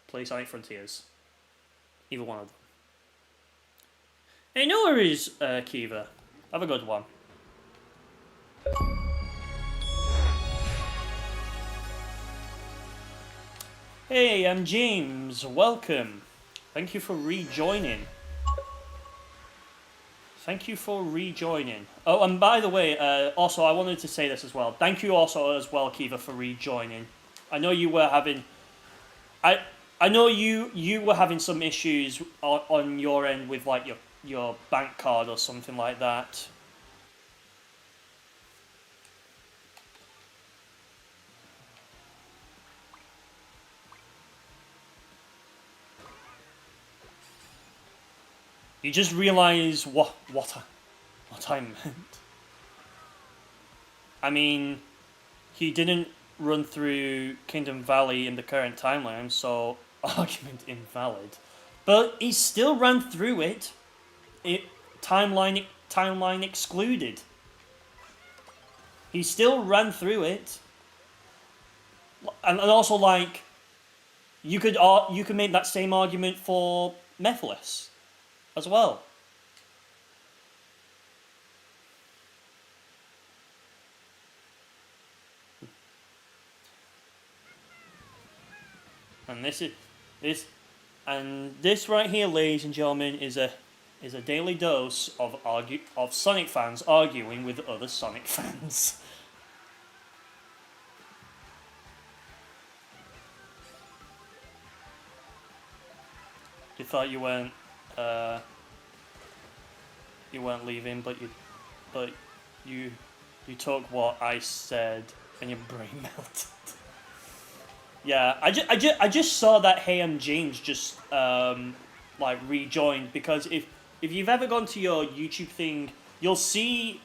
play Sonic Frontiers. Either one of them. Hey, no worries, Kiva. Have a good one. Hey, I'm James. Welcome. Thank you for rejoining. Oh, and by the way, also I wanted to say this as well. Thank you also as well, Kiva, for rejoining. I know you were having, I know you were having some issues on your end with like your bank card or something like that. You just realise what I meant. I mean, he didn't run through Kingdom Valley in the current timeline, so argument invalid. But he still ran through it. Timeline excluded. He still ran through it. And also, like, you could make that same argument for Mephiles as well. And this right here, ladies and gentlemen, is a daily dose of Sonic fans arguing with other Sonic fans. You thought you weren't leaving, but you took what I said and your brain melted. Yeah, I just saw that Hey I'm James just like rejoined, because if you've ever gone to your YouTube thing, you'll see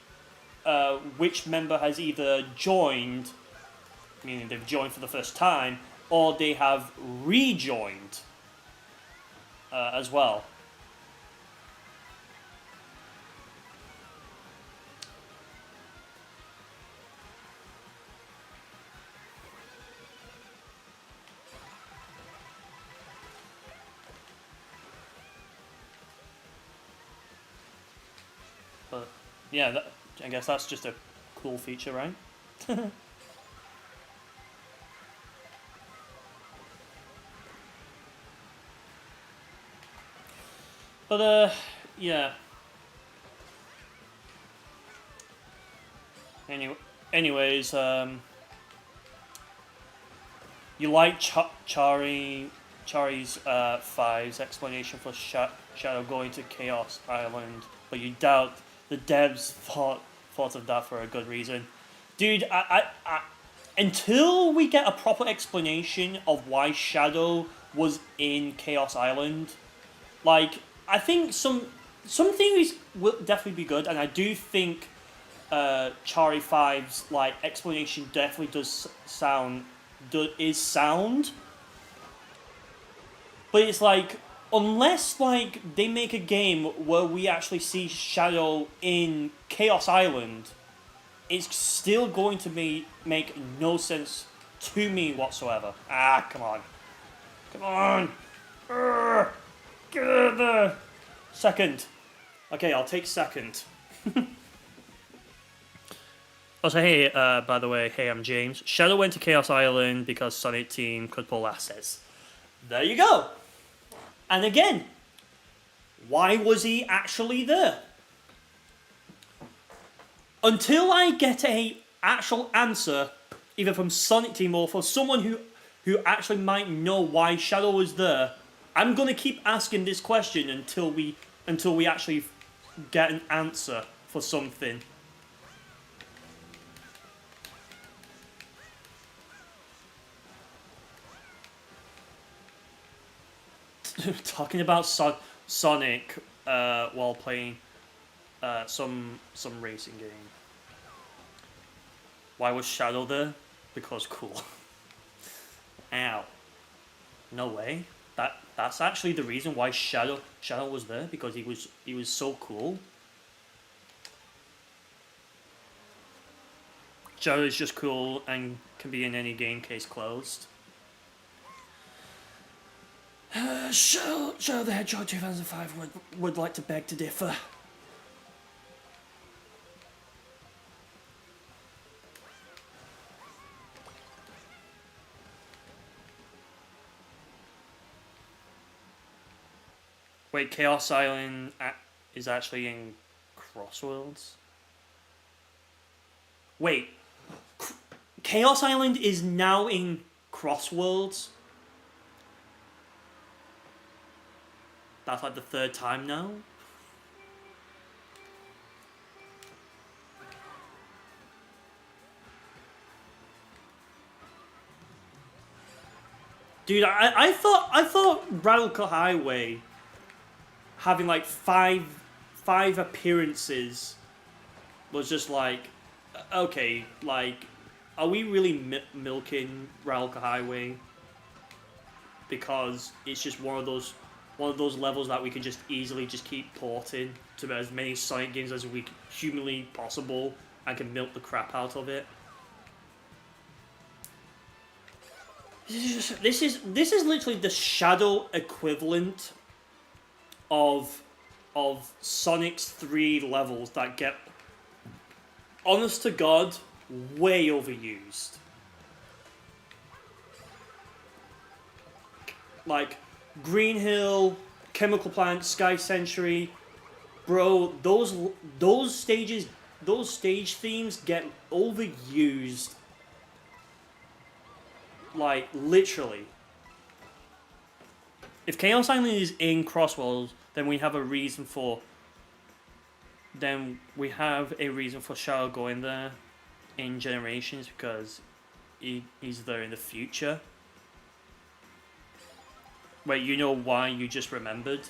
which member has either joined, meaning they've joined for the first time, or they have rejoined as well. But yeah, I guess that's just a cool feature, right? But yeah. Anyways, you like Chari's 5's explanation for Shadow going to Chaos Island, but you doubt the devs thought of that for a good reason. Dude, I until we get a proper explanation of why Shadow was in Chaos Island, like, I think some things will definitely be good, and I do think Chari 5's like explanation definitely is sound. But it's like, unless like they make a game where we actually see Shadow in Chaos Island, it's still going to make no sense to me whatsoever. Ah, come on. Come on. Urgh. Get out of there. Second. Okay, I'll take second. Also, hey, by the way, hey, I'm James. Shadow went to Chaos Island because Sonic Team could pull assets. There you go. And again, why was he actually there? Until I get a actual answer, either from Sonic Team or from someone who actually might know why Shadow was there, I'm gonna keep asking this question until we actually get an answer for something. Talking about Sonic while playing some racing game. Why was Shadow there? Because cool. Ow. No way. That's actually the reason why Shadow was there, because he was so cool. Shadow is just cool and can be in any game, case closed. Shadow the Hedgehog 2005 would like to beg to differ. Wait, Chaos Island is actually in Crossworlds? Wait, Chaos Island is now in Crossworlds? That's like the third time now? Dude, I thought Radical Highway having like five appearances was just like, okay, like, are we really milking Radical Highway? Because it's just one of those levels that we can just easily just keep porting to as many Sonic games as we humanly possible and can milk the crap out of it. This is literally the Shadow equivalent of Sonic's 3 levels that get, honest to God, way overused. Like Green Hill, Chemical Plant, Sky Century, bro, those stage themes get overused. Like, literally. If Chaos Island is in Crossworlds, then we have a reason for Shadow going there in Generations, because he's there in the future. Wait, you know why you just remembered?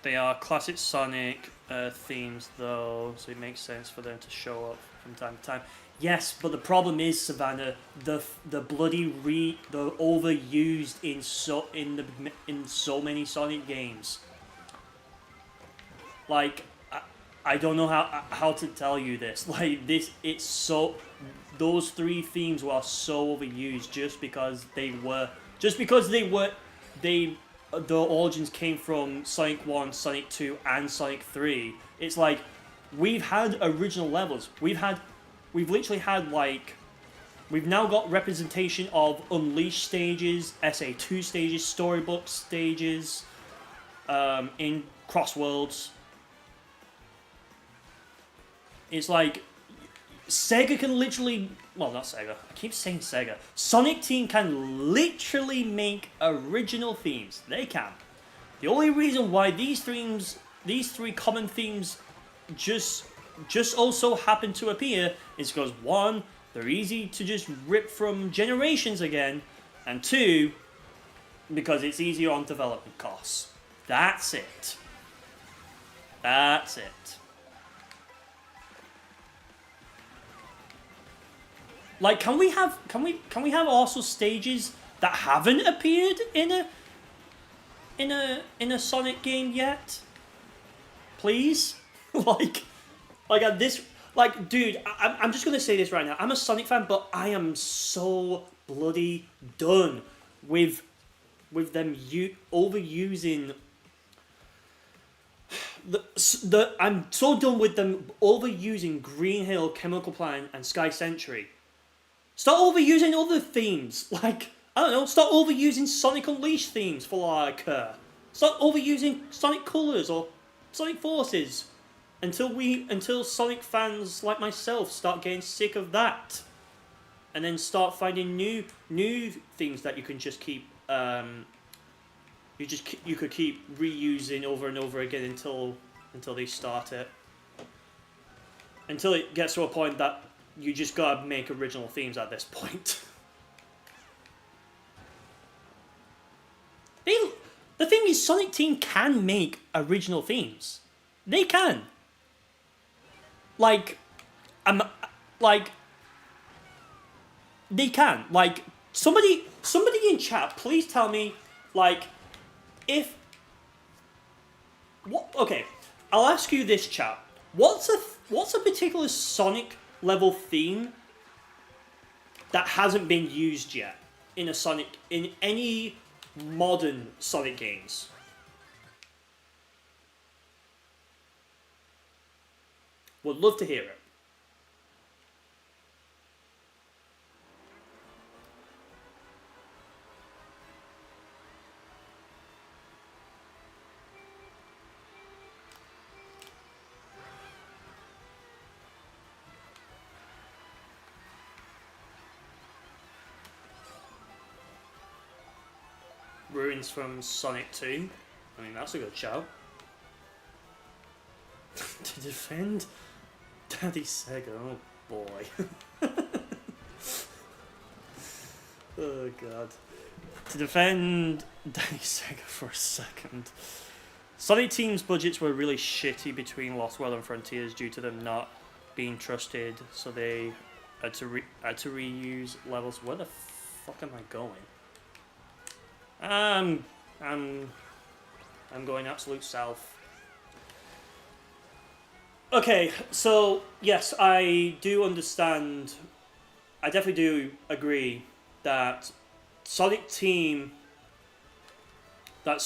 They are classic Sonic themes, though, so it makes sense for them to show up from time to time. Yes, but the problem is, Savannah, the overused in so many Sonic games. Like, I don't know how to tell you this. Like, those 3 themes were so overused just because the origins came from Sonic 1, Sonic 2, and Sonic 3. It's like, we've had original levels. We've literally had, like, we've now got representation of Unleashed stages, SA2 stages, Storybook stages, in Crossworlds. It's like, Sega can literally, well, not Sega, I keep saying Sega. Sonic Team can literally make original themes. They can. The only reason why these 3 common themes just also happen to appear is because, 1, they're easy to just rip from Generations again, and 2, because it's easier on development costs. That's it. That's it. Like, can we have also stages that haven't appeared in a Sonic game yet? Please, like at this, like, dude, I'm just gonna say this right now. I'm a Sonic fan, but I am so bloody done with them overusing I'm so done with them overusing Green Hill, Chemical Plant, and Sky Century. Start overusing other themes, like, I don't know. Start overusing Sonic Unleashed themes for like. Start overusing Sonic Colors or Sonic Forces until Sonic fans like myself start getting sick of that, and then start finding new things that you can just keep. You could keep reusing over and over again until they start it. Until it gets to a point that you just gotta make original themes at this point. The thing is, Sonic Team can make original themes. They can. Like, they can. Like, somebody in chat, please tell me, like, if what? Okay, I'll ask you this, chat. What's a particular Sonic level theme that hasn't been used yet in any modern Sonic games? Would love to hear it. Ruins from Sonic 2. I mean, that's a good shout. To defend Daddy Sega, oh boy. Oh god. To defend Daddy Sega for a second. Sonic Team's budgets were really shitty between Lost World and Frontiers due to them not being trusted, so they had to reuse levels. Where the fuck am I going? I'm going absolute south. Okay, so yes, I do understand. I definitely do agree that Sonic Team at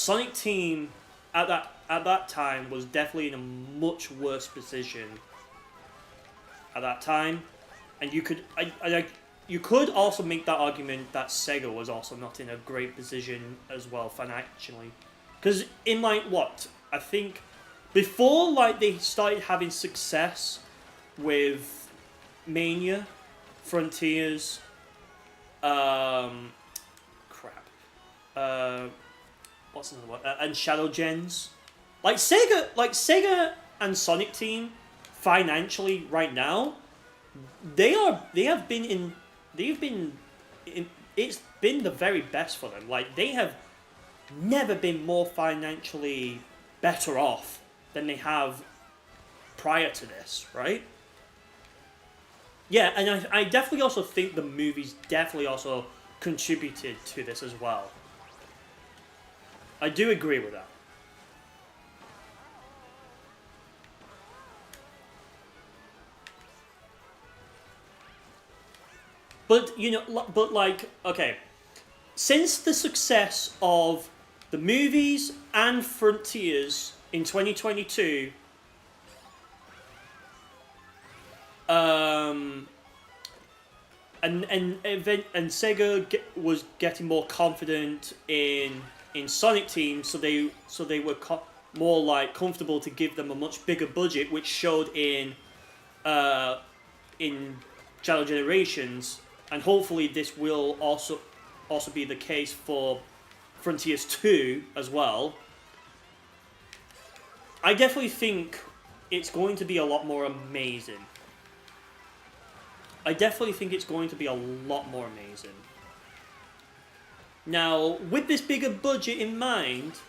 that time was definitely in a much worse position at that time, and you could also make that argument that Sega was also not in a great position as well financially, because in like what I think before like they started having success with Mania, Frontiers, what's another one? And Shadow Gens. Like Sega and Sonic Team, financially right now, it's been the very best for them. Like, they have never been more financially better off than they have prior to this, right? Yeah, and I definitely also think the movies definitely also contributed to this as well. I do agree with that. But, okay, since the success of the movies and Frontiers in 2022, and Sega was getting more confident in Sonic Team, so they were more like comfortable to give them a much bigger budget, which showed in Shadow Generations, and hopefully this will also be the case for Frontiers 2 as well. I definitely think it's going to be a lot more amazing. I definitely think it's going to be a lot more amazing. Now, with this bigger budget in mind,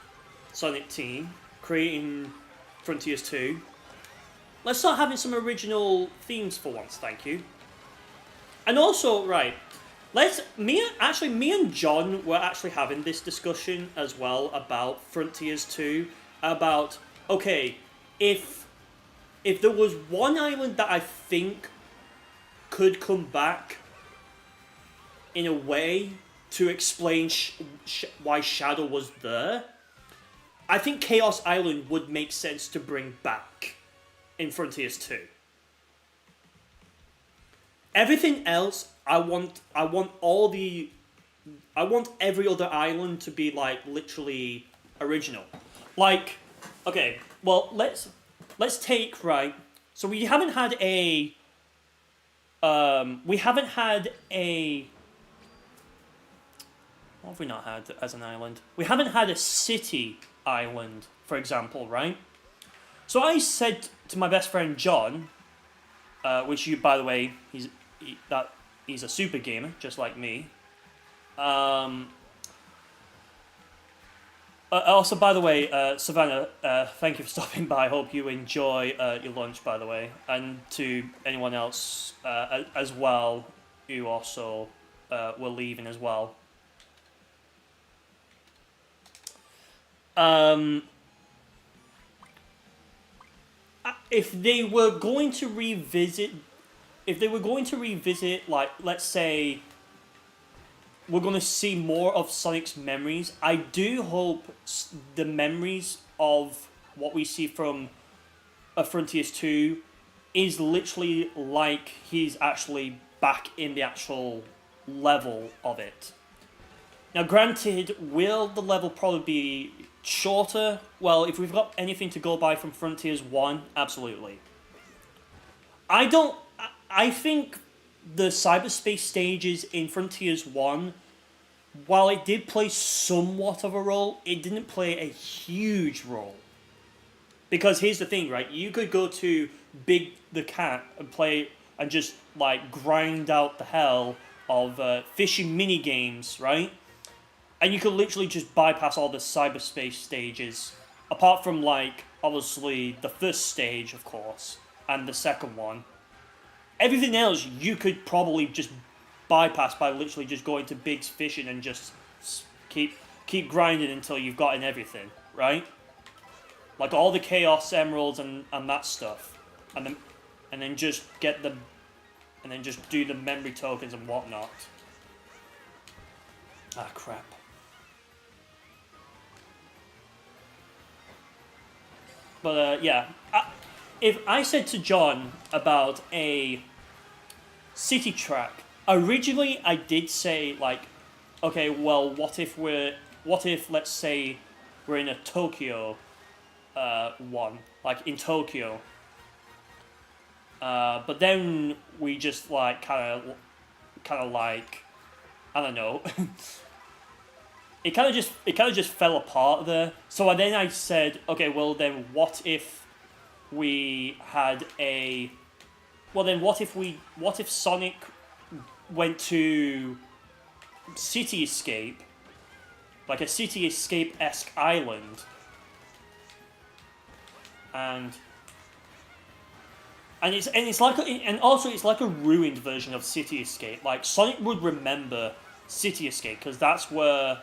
Sonic Team creating Frontiers 2, let's start having some original themes for once, thank you. And also, right, me and John were actually having this discussion as well about Frontiers 2, about, okay, if there was one island that I think could come back in a way to explain why Shadow was there, I think Chaos Island would make sense to bring back in Frontiers 2. Everything else, I want every other island to be like literally original. Like, okay, well let's take, right. So we haven't had a what have we not had as an island? We haven't had a city island, for example, right? So I said to my best friend John, which you, by the way, he's a super gamer, just like me. Also, by the way, Savannah, thank you for stopping by. I hope you enjoy your lunch, by the way, and to anyone else as well who also were leaving as well. If they were going to revisit, like, let's say, we're going to see more of Sonic's memories, I do hope the memories of what we see from Frontiers 2 is literally like he's actually back in the actual level of it. Now, granted, will the level probably be shorter? Well, if we've got anything to go by from Frontiers 1, absolutely. I think the cyberspace stages in Frontiers 1, while it did play somewhat of a role, it didn't play a huge role. Because here's the thing, right? You could go to Big the Cat and play and just, like, grind out the hell of fishing mini games, right? And you could literally just bypass all the cyberspace stages, apart from, like, obviously the first stage, of course, and the second one. Everything else you could probably just bypass by literally just going to Big's fishing and just keep grinding until you've gotten everything, right? Like all the Chaos Emeralds and that stuff, and then just get the, and then just do the memory tokens and whatnot. Ah, crap. But yeah, if I said to John about a city track, originally I did say, like, okay, well, what if let's say we're in a Tokyo one, like in Tokyo, but then we just like kind of like, I don't know. It kind of just fell apart there. So then I said, okay, well then what if we had a, well then what if Sonic went to City Escape, like a City Escape-esque island, and it's like it's like a ruined version of City Escape. Like Sonic would remember City Escape because that's where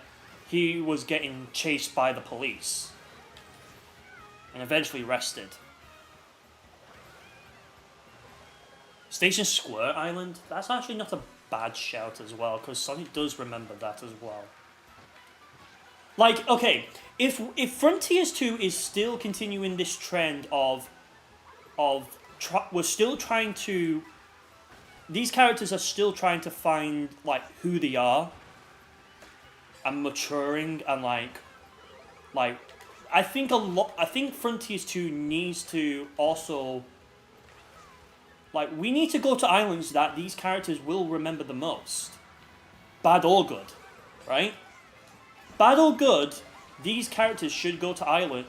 he was getting chased by the police and eventually arrested. Station Square Island, that's actually not a bad shout as well, because Sonic does remember that as well. Like, okay, if Frontiers 2 is still continuing this trend of we're still trying to, these characters are still trying to find like who they are and maturing and like I think Frontiers 2 needs to also, like, we need to go to islands that these characters will remember the most. Bad or good, right? Bad or good, these characters should go to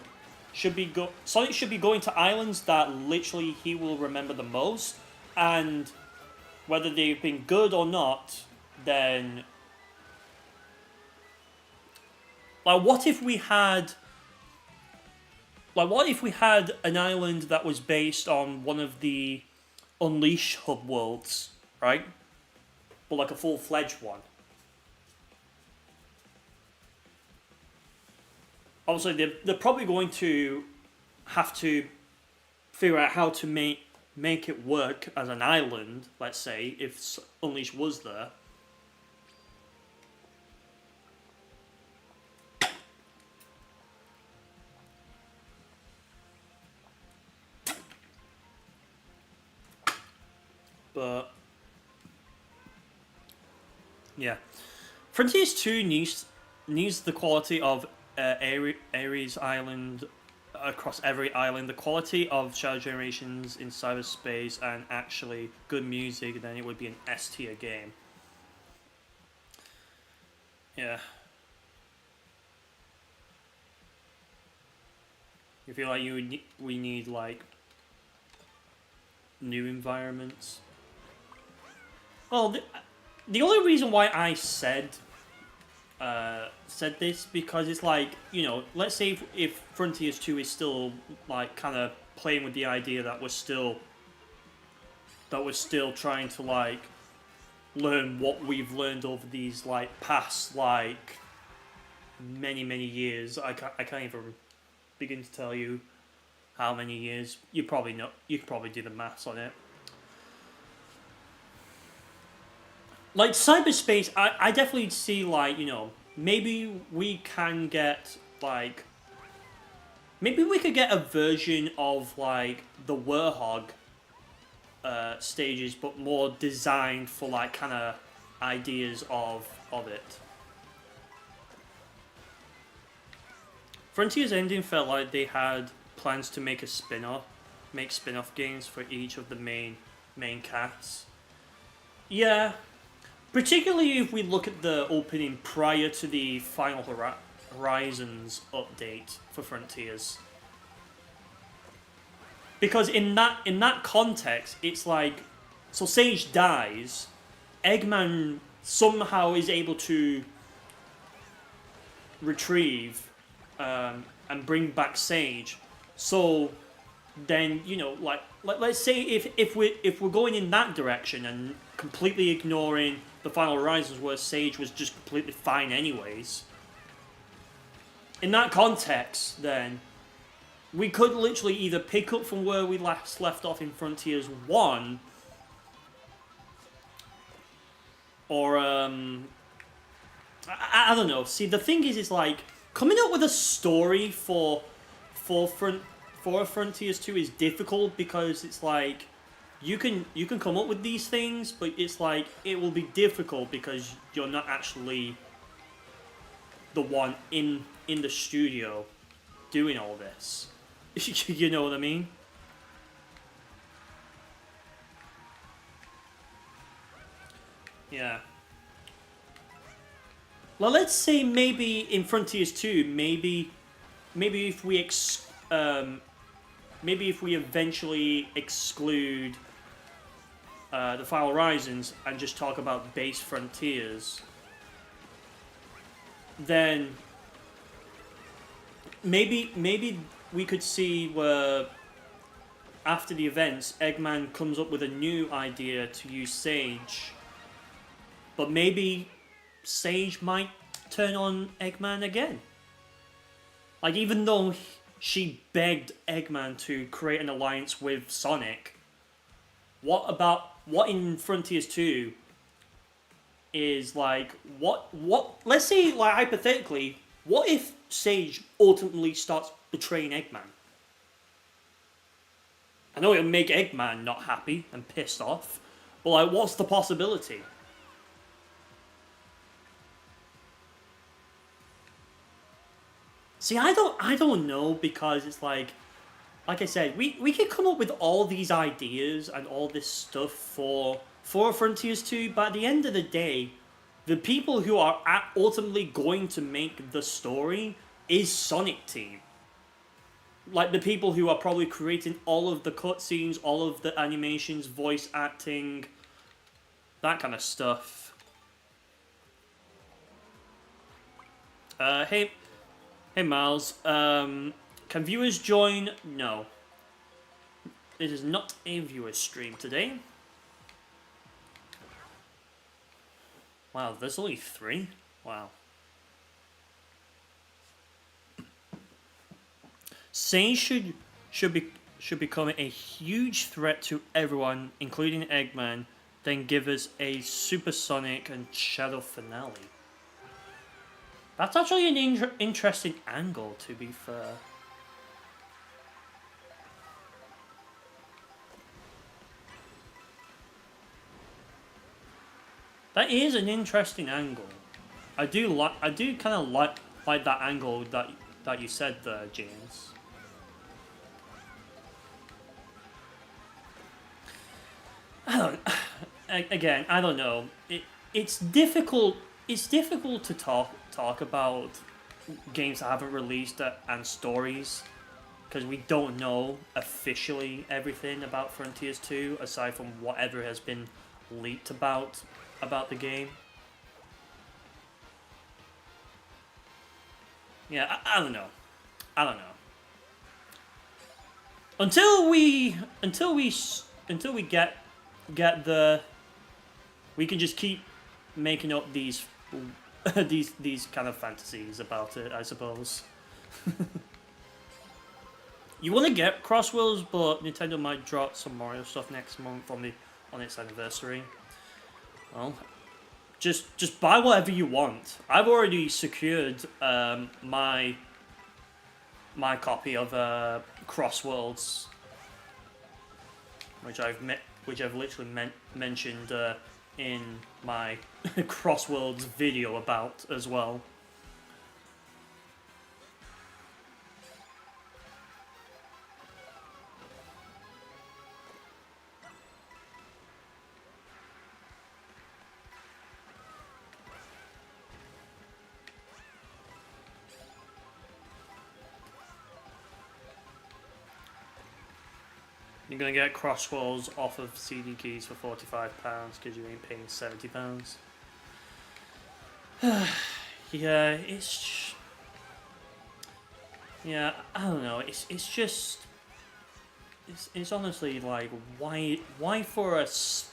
Sonic should be going to islands that literally he will remember the most, and whether they've been good or not, then, like, what if we had an island that was based on one of the Unleash hub worlds, right? but like a full-fledged one. Obviously, they're probably going to have to figure out how to make it work as an island, let's say, if Unleashed was there. But yeah, Frontiers 2 needs the quality of Ares Island across every island, the quality of Shadow Generations in cyberspace, and actually good music. Then it would be an S tier game. Yeah. You feel like we need like new environments. Well, the only reason why I said this because it's like, you know, let's say if Frontiers 2 is still like kind of playing with the idea that we're still trying to like learn what we've learned over these like past like many years. I can't even begin to tell you how many years. You probably know. You could probably do the maths on it. Like cyberspace, I definitely see like, you know, maybe we can get like, maybe we could get a version of like the Warhog stages, but more designed for like kind of ideas of it. Frontiers Ending felt like they had plans to make spin-off games for each of the main casts. Yeah, particularly if we look at the opening prior to the Final Horizons update for Frontiers. Because in that context, it's like, so Sage dies, Eggman somehow is able to retrieve and bring back Sage. So then, you know, like let's say if we're going in that direction and completely ignoring the Final Horizons where Sage was just completely fine anyways. In that context, then we could literally either pick up from where we last left off in Frontiers 1, or I don't know. See, the thing is like coming up with a story for Frontiers 2 is difficult because it's like you can come up with these things, but it's like it will be difficult because you're not actually the one in the studio doing all this. You know what I mean? Yeah. Well, let's say maybe in Frontiers 2, maybe if we maybe if we eventually exclude the Final Horizons and just talk about base Frontiers, then maybe we could see where after the events, Eggman comes up with a new idea to use Sage, but maybe Sage might turn on Eggman again. Like, even though she begged Eggman to create an alliance with Sonic, what in Frontiers 2 is like, what let's say, like, hypothetically, what if Sage ultimately starts betraying Eggman? I know it'll make Eggman not happy and pissed off, but like, what's the possibility? See, I don't know, because it's like I said, we could come up with all these ideas and all this stuff for Frontiers 2, but at the end of the day, the people who are ultimately going to make the story is Sonic Team. Like, the people who are probably creating all of the cutscenes, all of the animations, voice acting, that kind of stuff. Hey Miles, can viewers join? No. It is not a viewer stream today. Wow, there's only 3? Wow. Sage should become a huge threat to everyone, including Eggman, then give us a supersonic and shadow finale. That's actually an interesting angle, to be fair. That is an interesting angle. I do kind of like that angle that you said there, James. Again, I don't know. It's difficult. It's difficult to talk about games that haven't released and stories because we don't know officially everything about Frontiers 2 aside from whatever has been leaked about the game. Yeah, I don't know. I don't know. Until we get the, we can just keep making up these these kind of fantasies about it, I suppose. You want to get Crossworlds, but Nintendo might drop some Mario stuff next month on its anniversary. Well, just buy whatever you want. I've already secured my copy of Crossworlds, which I've literally mentioned in my Crossworlds video about as well. You're gonna get Crossworlds off of CD keys for £45 because you ain't paying £70. Yeah, yeah, I don't know. It's just it's honestly like why for a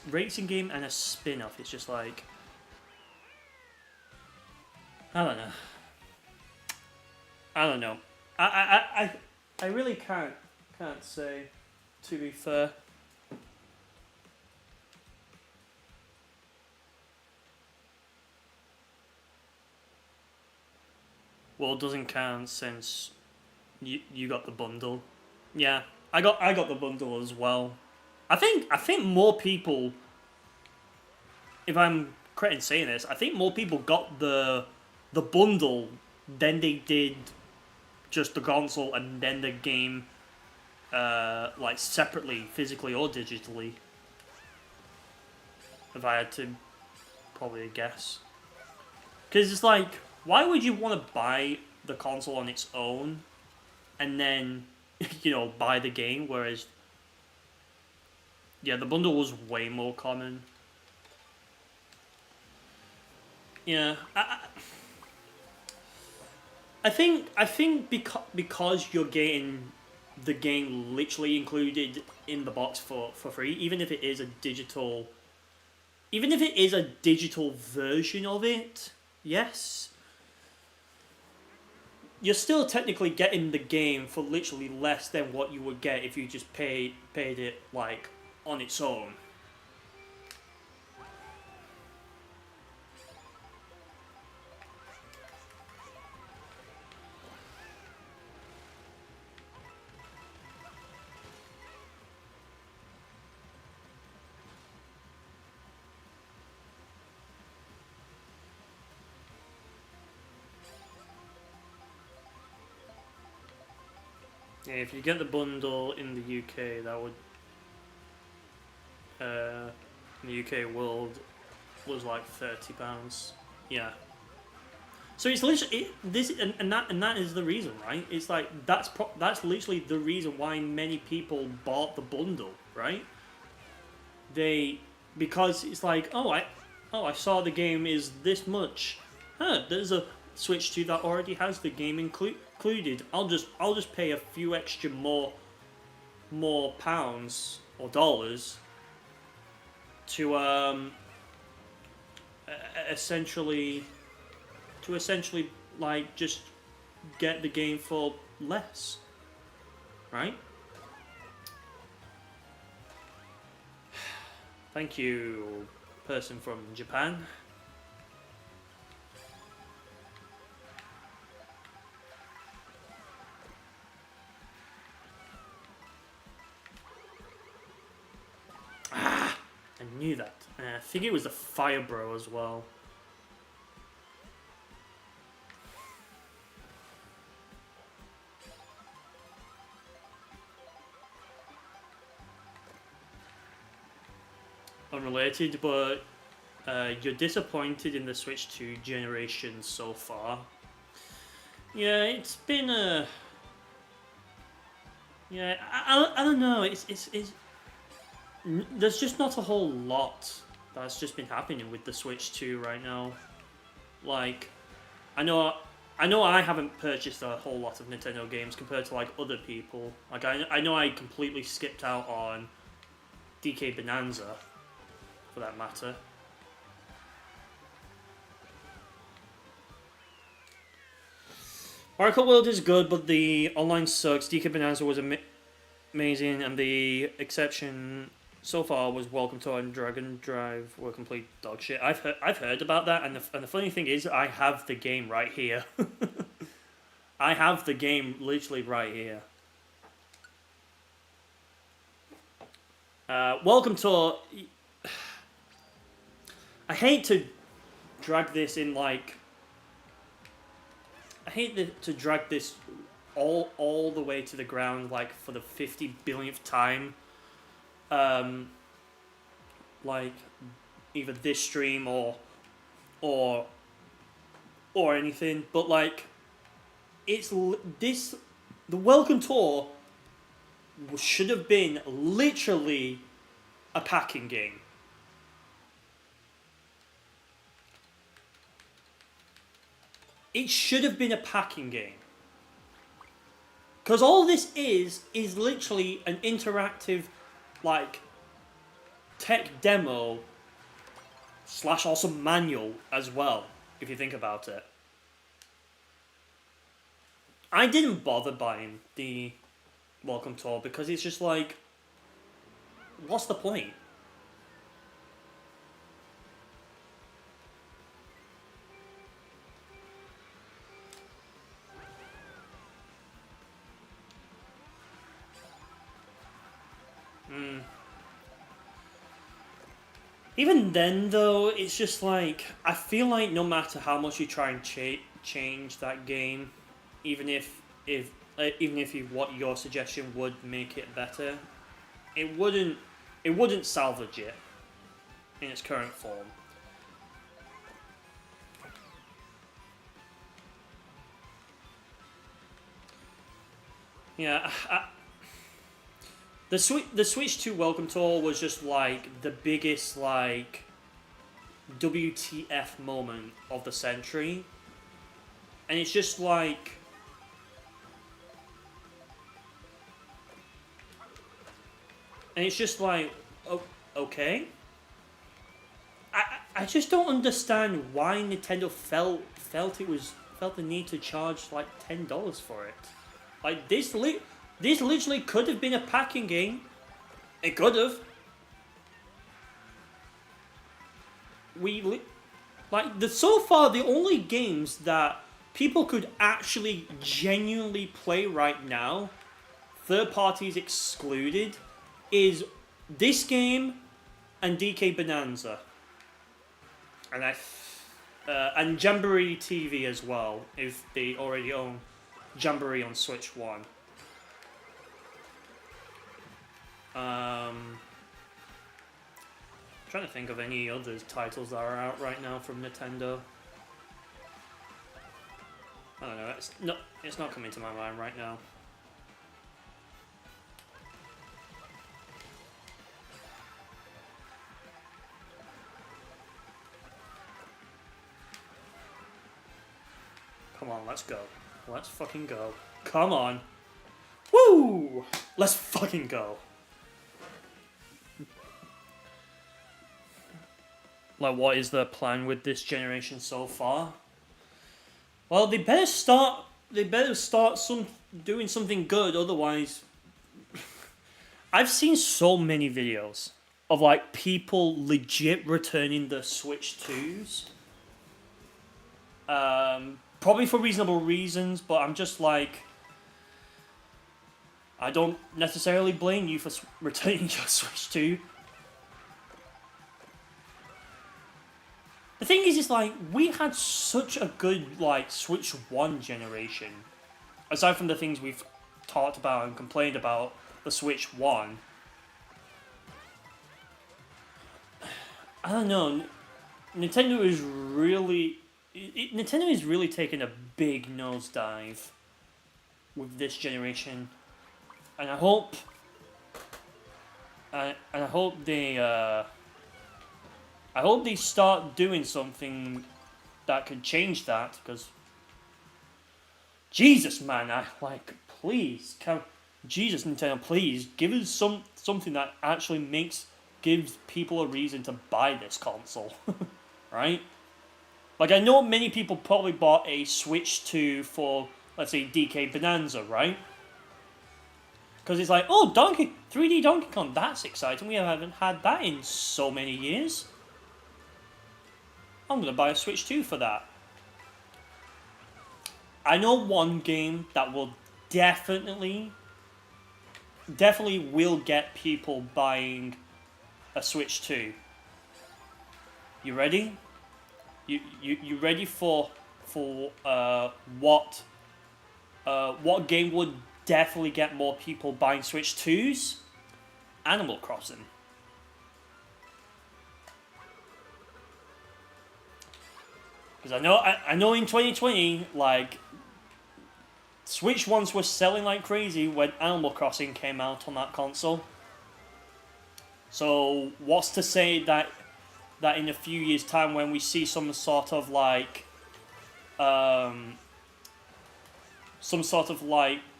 racing game and a spin-off? It's just like I don't know. I don't know. I really can't say. To be fair. Well, it doesn't count since you got the bundle. Yeah, I got the bundle as well. I think more people, if I'm correct in saying this, I think more people got the bundle than they did just the console and then the game like separately, physically or digitally. If I had to probably guess. Because it's like, why would you want to buy the console on its own and then, buy the game? Whereas, yeah, the bundle was way more common. Yeah, I think because you're getting the game literally included in the box for free, even if it is a digital version of it, yes, you're still technically getting the game for literally less than what you would get if you just paid it like on its own. Yeah, if you get the bundle in the UK, that would in the UK world was like £30. Yeah. So it's literally this, and that is the reason, right? It's like that's literally the reason why many people bought the bundle, right? Because it's like, I saw the game is this much. There's a Switch 2 that already has the game included. I'll just pay a few extra more pounds or dollars to essentially like just get the game for less, right? Thank you, person from Japan. Ah, I knew that. I think it was the Fire Bro as well. Unrelated, but you're disappointed in the Switch 2 generation so far. Yeah, it's been a... Yeah, I don't know, it's there's just not a whole lot that's just been happening with the Switch 2 right now. Like, I know I haven't purchased a whole lot of Nintendo games compared to like other people. Like I know I completely skipped out on DK Bonanza, for that matter. Oracle World is good, but the online sucks. DK Bonanza was amazing, and the exception so far was Welcome to and Dragon Drive were complete dog shit. I've heard about that, and the funny thing is, I have the game right here. I have the game literally right here. Welcome to... I hate to drag this in, like... I hate to drag this all the way to the ground, like, for the 50 billionth time. Like, either this stream or anything, but, like, the Welcome Tour should have been literally a packing game. It should have been a packing game. Because all this is literally an interactive, like, tech demo / also manual as well, if you think about it. I didn't bother buying the Welcome Tour because it's just like, what's the point? Even then, though, it's just like, I feel like no matter how much you try and change that game, even if what your suggestion would make it better, it wouldn't salvage it in its current form. Yeah, the Switch 2 Welcome Tour was just like the biggest like WTF moment of the century, and it's just like, oh, okay. I just don't understand why Nintendo felt the need to charge like $10 for it. Like this literally could have been a packing game. It could have. So far the only games that people could actually genuinely play right now, third parties excluded, is this game and DK Bonanza. And and Jamboree TV as well, if they already own Jamboree on Switch 1. Trying to think of any other titles that are out right now from Nintendo. I don't know. It's not coming to my mind right now. Come on, let's go. Let's fucking go. Come on. Woo! Let's fucking go. like what is the plan with this generation so far? Well, they better start. They better start doing something good. Otherwise, I've seen so many videos of like people legit returning the Switch 2s. Probably for reasonable reasons, but I'm just like, I don't necessarily blame you for returning your Switch 2. The thing is, it's like, we had such a good, like, Switch 1 generation. Aside from the things we've talked about and complained about the Switch 1. I don't know. Nintendo is really... Nintendo is really taking a big nosedive with this generation. And I hope... and I hope they... I hope they start doing something that could change that, because Jesus, man, please, Jesus, Nintendo, please give us something that actually gives people a reason to buy this console, right? Like, I know many people probably bought a Switch 2 for, let's say, DK Bonanza, right? Because it's like, oh, 3D Donkey Kong, that's exciting. We haven't had that in so many years. I'm going to buy a Switch 2 for that. I know one game that will definitely will get people buying a Switch 2. You ready? You ready for what game would definitely get more people buying Switch 2s? Animal Crossing. Because I know in 2020, like, Switch 1s were selling like crazy when Animal Crossing came out on that console. So what's to say that in a few years' time, when we see some sort of like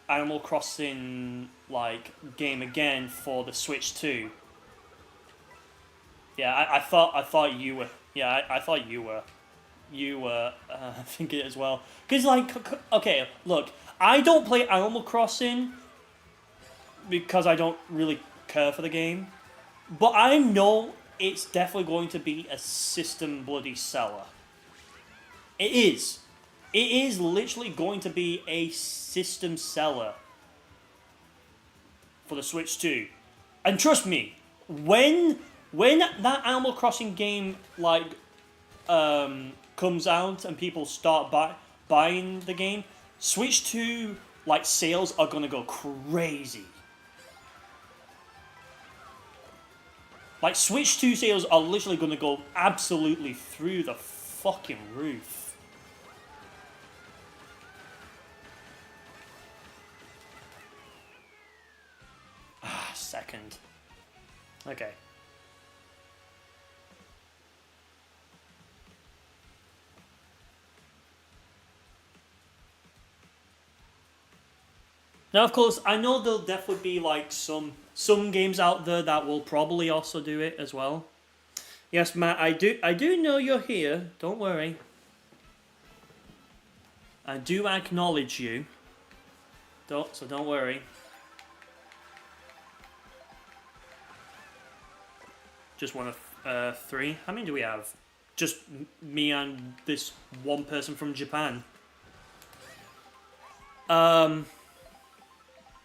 Animal Crossing like game again for the Switch 2? Yeah, I thought you were. Yeah, I thought you were. You were thinking it as well. Because, like, okay, look, I don't play Animal Crossing because I don't really care for the game. But I know it's definitely going to be a system bloody seller. It is. It is literally going to be a system seller for the Switch 2. And trust me, when that Animal Crossing game, like, comes out and people start buying the game, Switch 2 like sales are gonna go crazy. Like, Switch 2 sales are literally gonna go absolutely through the fucking roof. Second. Okay. Now, of course, I know there'll definitely be like some games out there that will probably also do it as well. Yes, Matt, I do know you're here. Don't worry. I do acknowledge you. So don't worry. Just one of 3. How many do we have? Just me and this one person from Japan.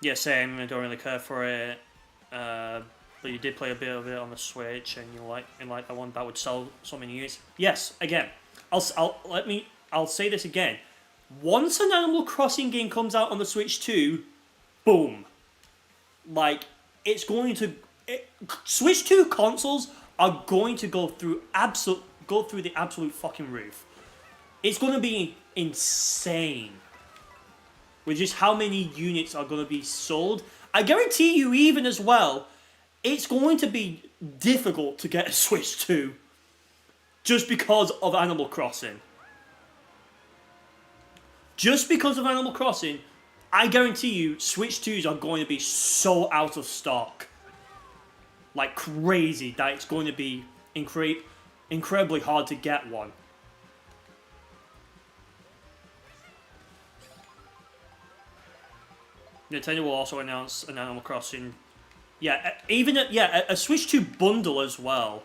Yeah, same. I don't really care for it. But you did play a bit of it on the Switch, and you like that one that would sell so many units. Yes, again, I'll say this again. Once an Animal Crossing game comes out on the Switch 2, boom. Like, it's going to Switch 2 consoles are going to go through the absolute fucking roof. It's going to be insane. With just how many units are going to be sold. I guarantee you, even as well, it's going to be difficult to get a Switch 2 just because of Animal Crossing. Just because of Animal Crossing, I guarantee you, Switch 2s are going to be so out of stock. Like crazy, that it's going to be incredibly hard to get one. Nintendo will also announce an Animal Crossing. Yeah, even a Switch 2 bundle as well.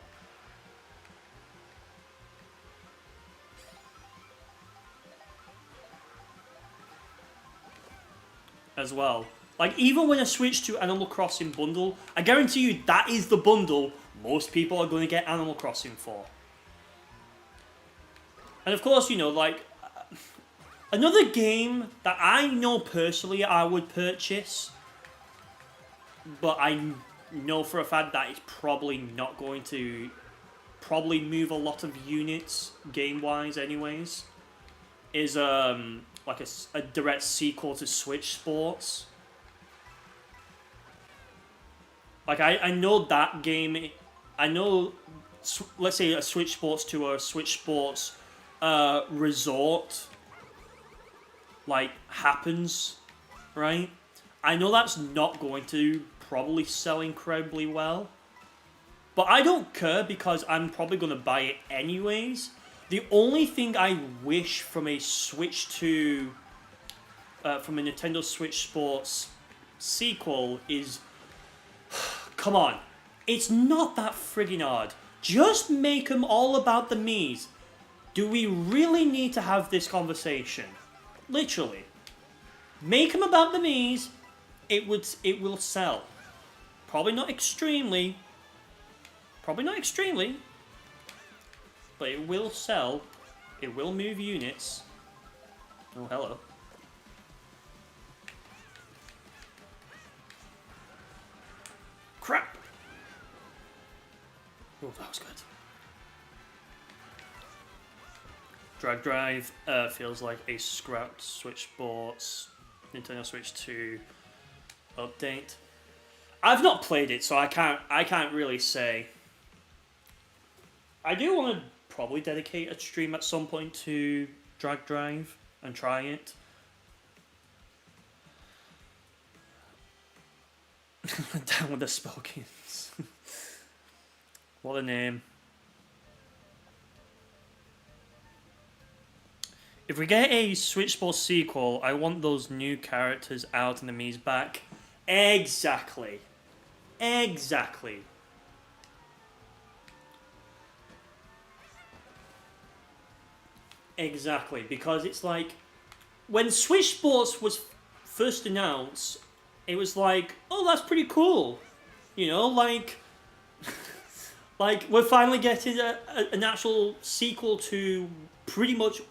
Like, even when a Switch 2 Animal Crossing bundle, I guarantee you that is the bundle most people are going to get Animal Crossing for. And of course, you know, like, another game that I know personally I would purchase, but I know for a fact that it's probably not going to move a lot of units game-wise anyways, is like a direct sequel to Switch Sports. Like, I know that game, I know, let's say a Switch Sports 2 or a Switch Sports Resort, like, happens, right? I know that's not going to probably sell incredibly well, but I don't care because I'm probably going to buy it anyways. The only thing I wish from a Switch 2, from a Nintendo Switch Sports sequel is, come on, it's not that friggin' hard. Just make them all about the Miis. Do we really need to have this conversation? Literally. Make them about the Miis. It will sell. Probably not extremely. But it will sell. It will move units. Oh, hello. Crap! Oh, that was good. Drag Drive feels like a scrapped Switch Sports Nintendo Switch 2 update. I've not played it, so I can't really say. I do want to probably dedicate a stream at some point to Drag Drive and try it. Down with the Spokins. What a name. If we get a Switch Sports sequel, I want those new characters out and the Mii's back. Exactly. Exactly. Exactly, because it's like, when Switch Sports was first announced, it was like, oh, that's pretty cool. You know, like, like we're finally getting an actual sequel to pretty much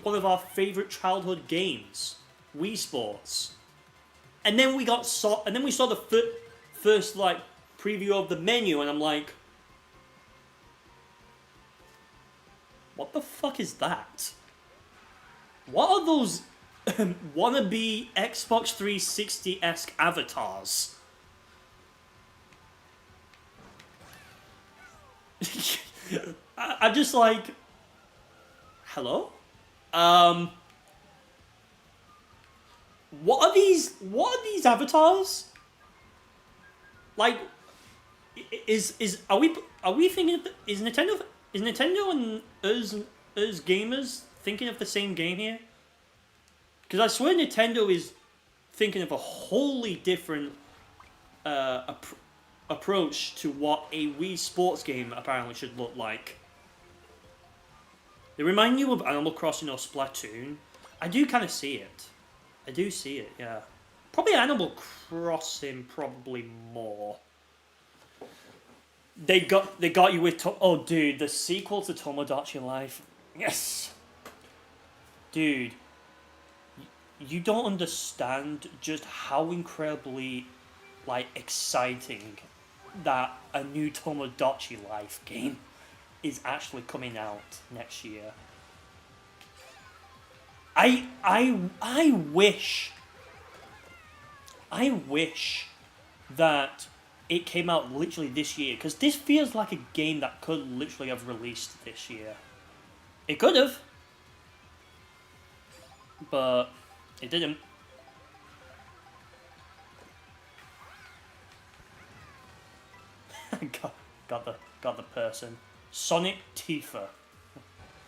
one of our favorite childhood games, Wii Sports. And then we saw the first like preview of the menu, and I'm like, what the fuck is that? What are those wannabe Xbox 360-esque avatars? I'm just like, hello? What are these avatars? Like, are we thinking of, is Nintendo and us gamers thinking of the same game here? Because I swear Nintendo is thinking of a wholly different approach to what a Wii Sports game apparently should look like. They remind you of Animal Crossing or Splatoon. I do kind of see it. I do see it, yeah. Probably Animal Crossing, probably more. They got you with oh, dude, the sequel to Tomodachi Life. Yes, dude. You don't understand just how incredibly, like, exciting that a new Tomodachi Life game is actually coming out next year. I wish that it came out literally this year, because this feels like a game that could literally have released this year. It could have, but it didn't. God. got the person. Sonic Tifa.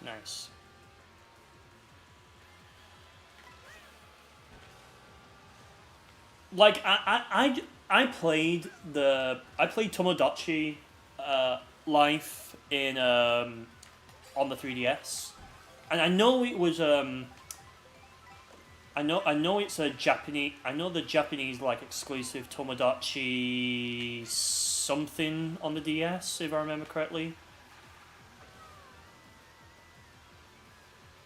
Nice. Like I played Tomodachi Life in on the 3DS, and I know it was I know it's a Japanese. I know the Japanese like exclusive Tomodachi something on the DS, if I remember correctly.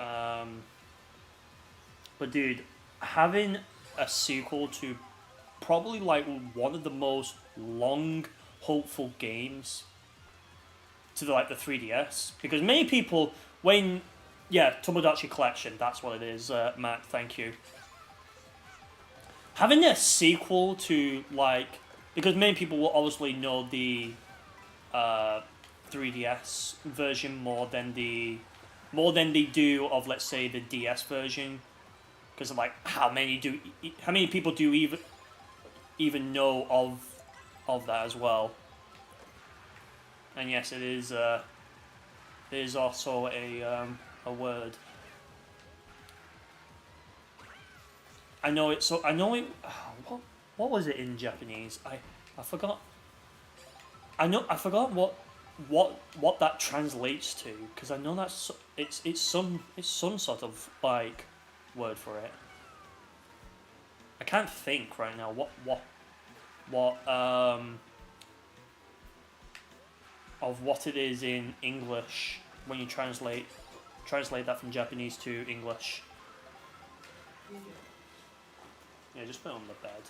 Um, but dude, having a sequel to probably like one of the most long hopeful games to the 3DS, because many people when yeah, Tomodachi Collection, that's what it is, Matt. Thank you. Having a sequel to like, because many people will obviously know the uh, 3DS version more than they do of, let's say, the DS version, because of like how many people do even know of that as well. And yes, it is also a word. I know it. So I know it. What was it in Japanese? I forgot. I forgot what that translates to, because I know that's it's some sort of like word for it. I can't think right now. What of what it is in English when you translate that from Japanese to English. Yeah, just put it on the bed.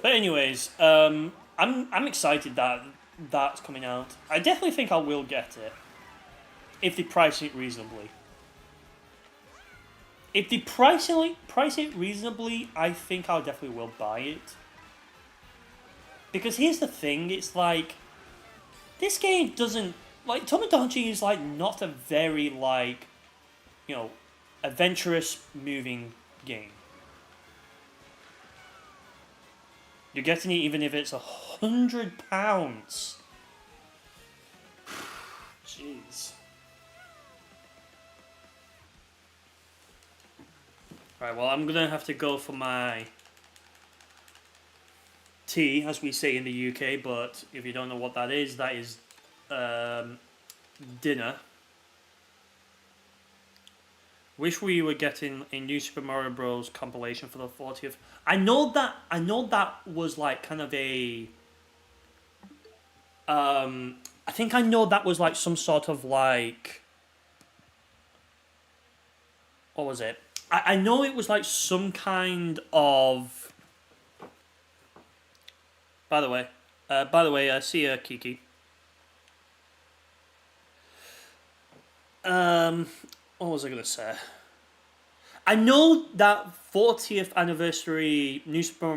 But anyways, I'm excited that that's coming out. I definitely think I will get it if they price it reasonably. If they price it reasonably, I think I definitely will buy it. Because here's the thing: it's like this game doesn't like Tomodachi is like not a very like you know adventurous moving game. You're getting it even if it's £100. Jeez. Right, well, I'm gonna have to go for my tea, as we say in the UK, but if you don't know what that is um, dinner. Wish we were getting a new Super Mario Bros. Compilation for the 40th. I know that was like kind of a. I think I know that was like some sort of like. What was it? I know it was like some kind of. By the way, see ya, Kiki. Um, what was I gonna say? I know that 40th anniversary New Super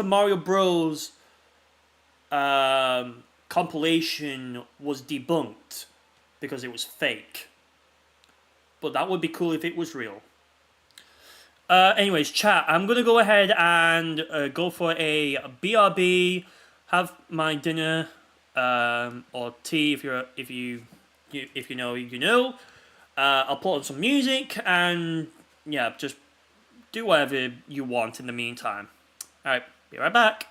Mario Bros. Compilation was debunked because it was fake. But that would be cool if it was real. Anyways, chat. I'm gonna go ahead and go for a BRB, have my dinner, or tea if you know you know. I'll put on some music and yeah, just do whatever you want in the meantime. All right, be right back.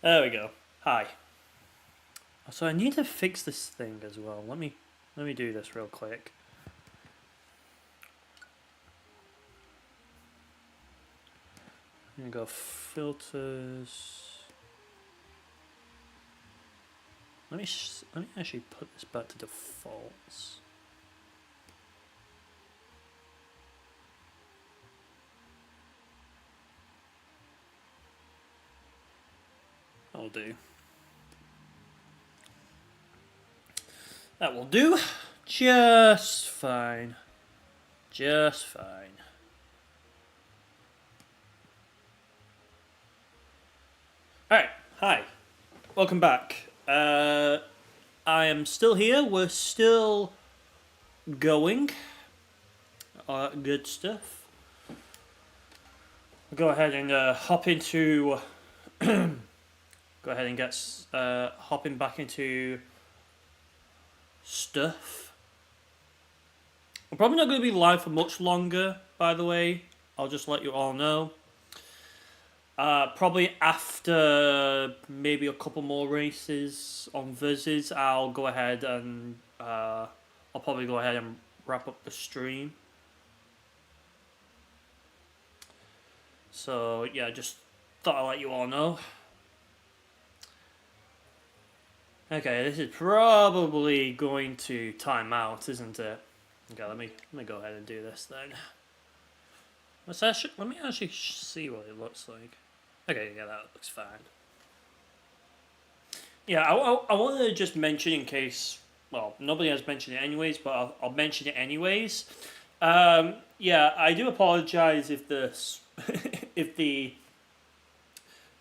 There we go. Hi. So I need to fix this thing as well. Let me do this real quick. I'm gonna go filters. Let me actually put this back to defaults. That'll do. That will do. Just fine. Just fine. Alright, hi. Welcome back. I am still here. We're still going. Good stuff. Go ahead and hop into... go ahead and get hopping back into stuff. I'm probably not going to be live for much longer, by the way. I'll just let you all know. Probably after maybe a couple more races on Versus, I'll go ahead and I'll probably go ahead and wrap up the stream. So yeah, just thought I'd let you all know. Okay, this is probably going to time out, isn't it? Okay, let me go ahead and do this then. Let me actually see what it looks like. Okay, yeah, that looks fine. Yeah, I wanted to just mention in case, well, nobody has mentioned it anyways, but I'll mention it anyways. Yeah, I do apologize if this, if the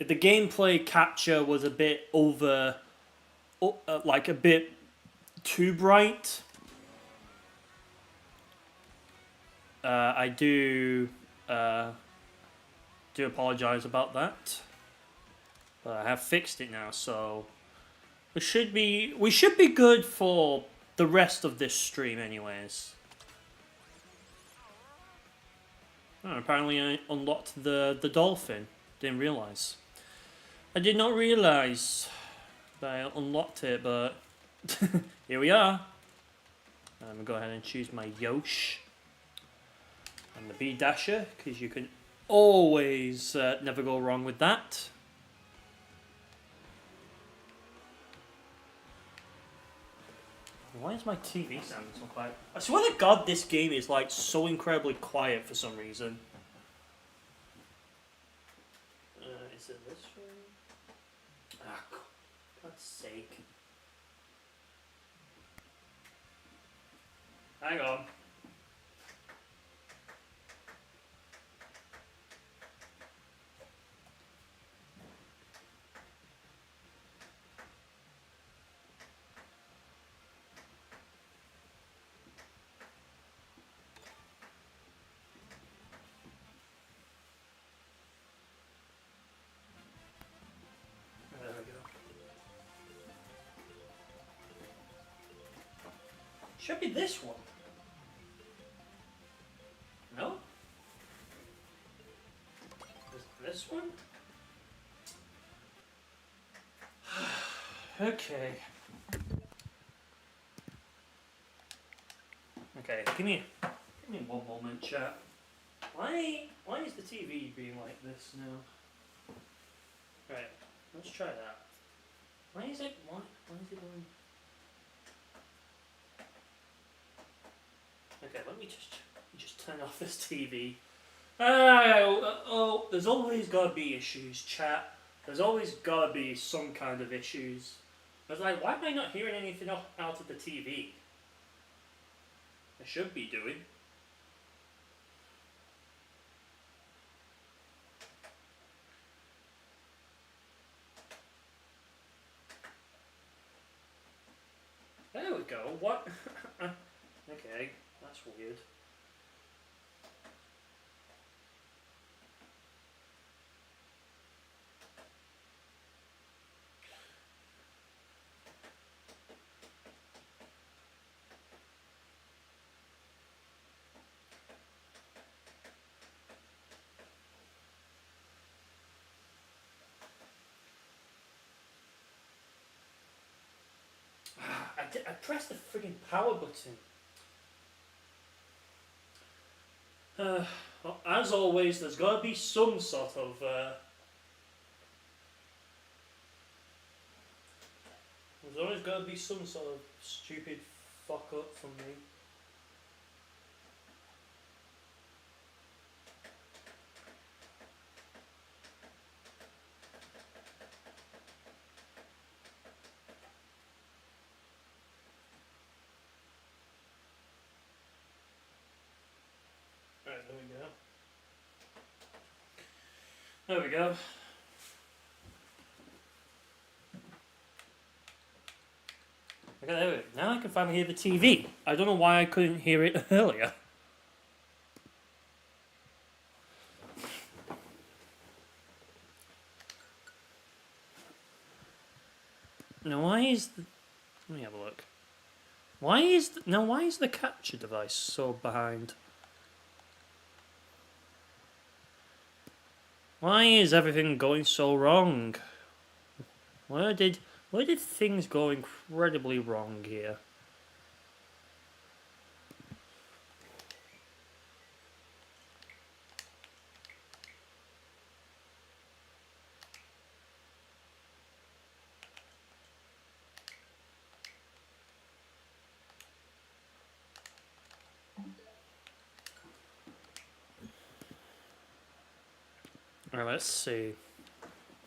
gameplay capture was a bit over, like a bit too bright. I do apologize about that, but I have fixed it now, so we should be good for the rest of this stream, anyways. Oh, apparently I unlocked the dolphin. Didn't realize. I did not realize that I unlocked it, but here we are. I'm gonna go ahead and choose my Yosh and the B Dasher, because you can always never go wrong with that. Why is my TV sounding so quiet? I swear to God, this game is like so incredibly quiet for some reason. Is it this one? Ah, God's sake. Hang on. There we go. Should be this one. No? This one? Okay. Okay, give me one moment, chat. Why is the TV being like this now? Right, let's try that. Why is it going? Okay, let me just turn off this TV. There's always gotta be issues, chat. There's always gotta be some kind of issues. I was like, why am I not hearing anything out of the TV? I should be doing. There we go. What? Okay, that's weird. I pressed the friggin' power button. Well, as always, there's got to be some sort of... there's always got to be some sort of stupid fuck up from me. Right, there we go. There we go. Okay, there we go. Now I can finally hear the TV. I don't know why I couldn't hear it earlier. Now why is the... Let me have a look. Why is the capture device so behind? Why is everything going so wrong? Where did things go incredibly wrong here? Alright, let's see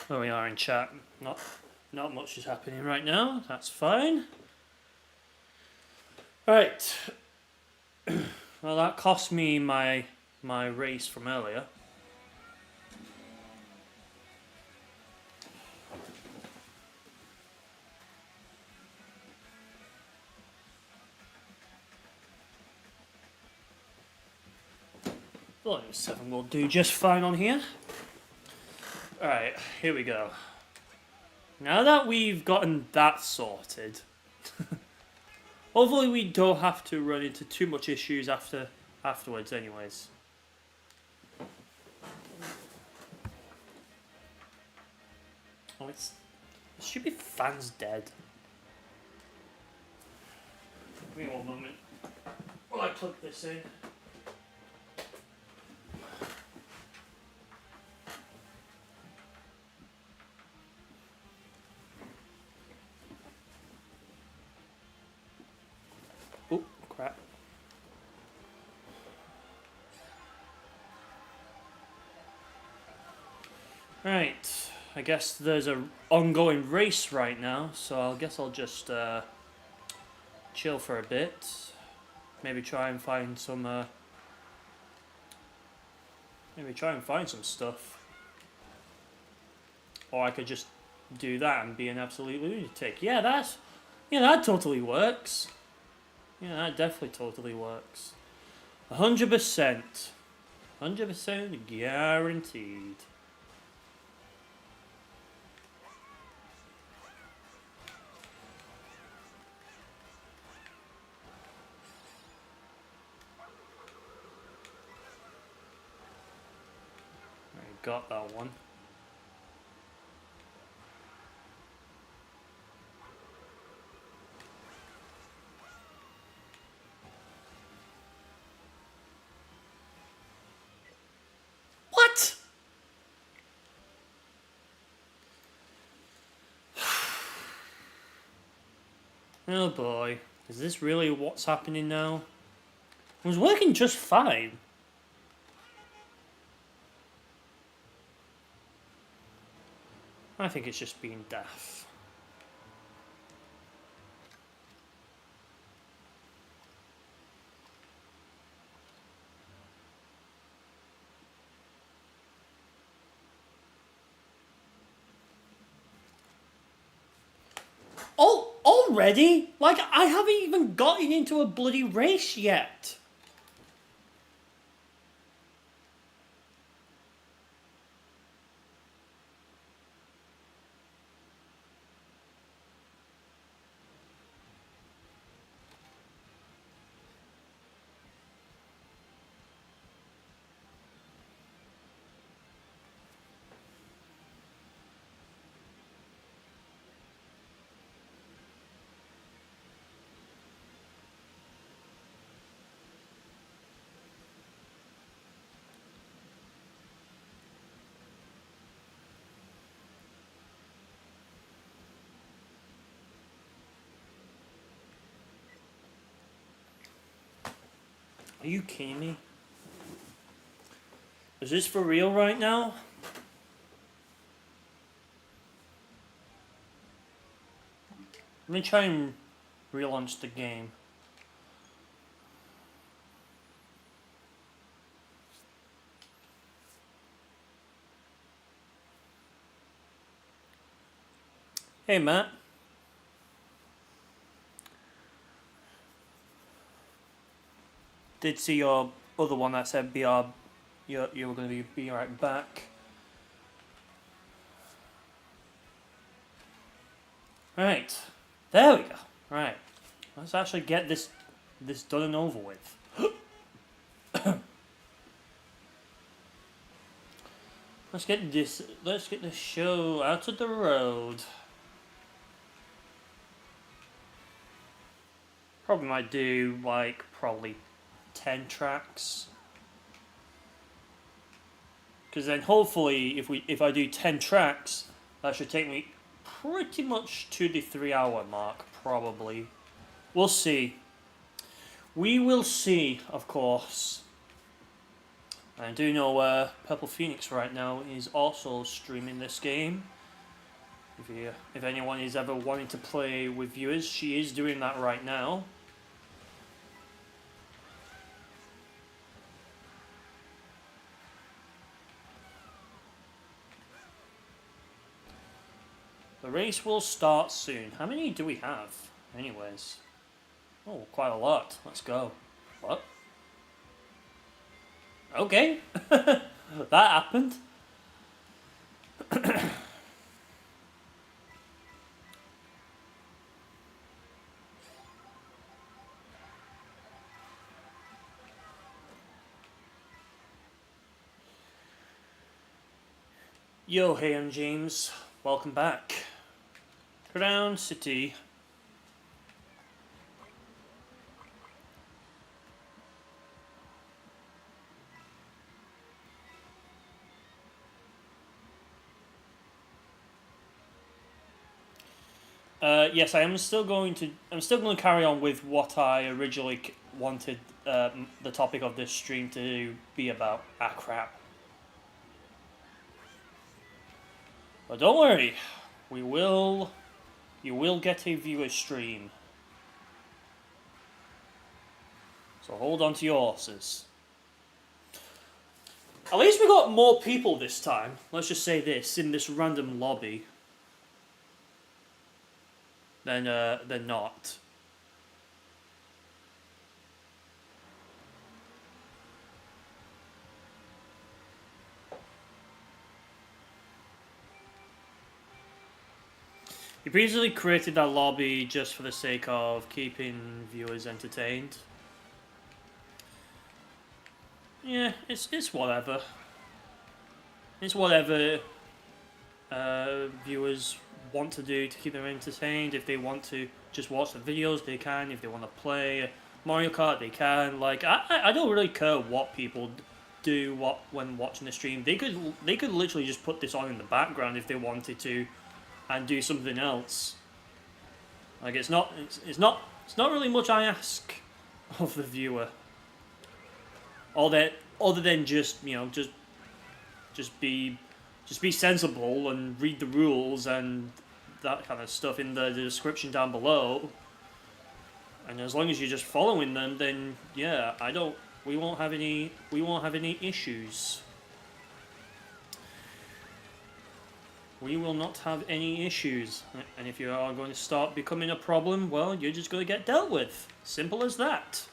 where we are in chat. Not much is happening right now. That's fine. Right. Well, that cost me my race from earlier. Volume 7 will do just fine on here. Alright, here we go. Now that we've gotten that sorted, hopefully we don't have to run into too much issues afterwards anyways. Oh, the stupid fan's dead. Give me one moment while I plug this in. Oh, crap. Right, I guess there's an ongoing race right now, so I guess I'll just chill for a bit. Maybe try and find some stuff. Or I could just do that and be an absolute lunatic. Yeah, that totally works. Yeah, that definitely totally works. 100%. 100% guaranteed. I got that one. What? Oh boy, is this really what's happening now? It was working just fine. I think it's just being daft. Oh, already? Like, I haven't even gotten into a bloody race yet. Are you kidding me? Is this for real right now? Let me try and relaunch the game. Hey, Matt. Did see your other one that said BR. You were going to be right back. Right. There we go. Right. Let's actually get this done and over with. Let's get this show out of the road. Probably might do like probably 10 tracks. Because then hopefully if I do 10 tracks, that should take me pretty much to the 3-hour mark, probably. We'll see. We will see, of course. I do know Purple Phoenix right now is also streaming this game. If anyone is ever wanting to play with viewers, she is doing that right now. The race will start soon. How many do we have? Anyways. Oh, quite a lot. Let's go. What? Okay. That happened. Yo, hey, I'm James. Welcome back. Crown City. Yes, I'm still going to carry on with what I originally wanted the topic of this stream to be about. Ah, crap. But don't worry, you will get a viewer stream. So hold on to your horses. At least we got more people this time. Let's just say this, in this random lobby. Than not. You basically created that lobby just for the sake of keeping viewers entertained. Yeah, it's whatever. It's whatever viewers want to do to keep them entertained. If they want to just watch the videos, they can. If they want to play Mario Kart, they can. Like I don't really care what people do when watching the stream. They could literally just put this on in the background if they wanted to, and do something else. Like it's not really much I ask of the viewer. Other than just be sensible and read the rules and that kind of stuff in the description down below. And as long as you're just following them, then yeah, we won't have any issues. We will not have any issues. And if you are going to start becoming a problem, well, you're just going to get dealt with. Simple as that.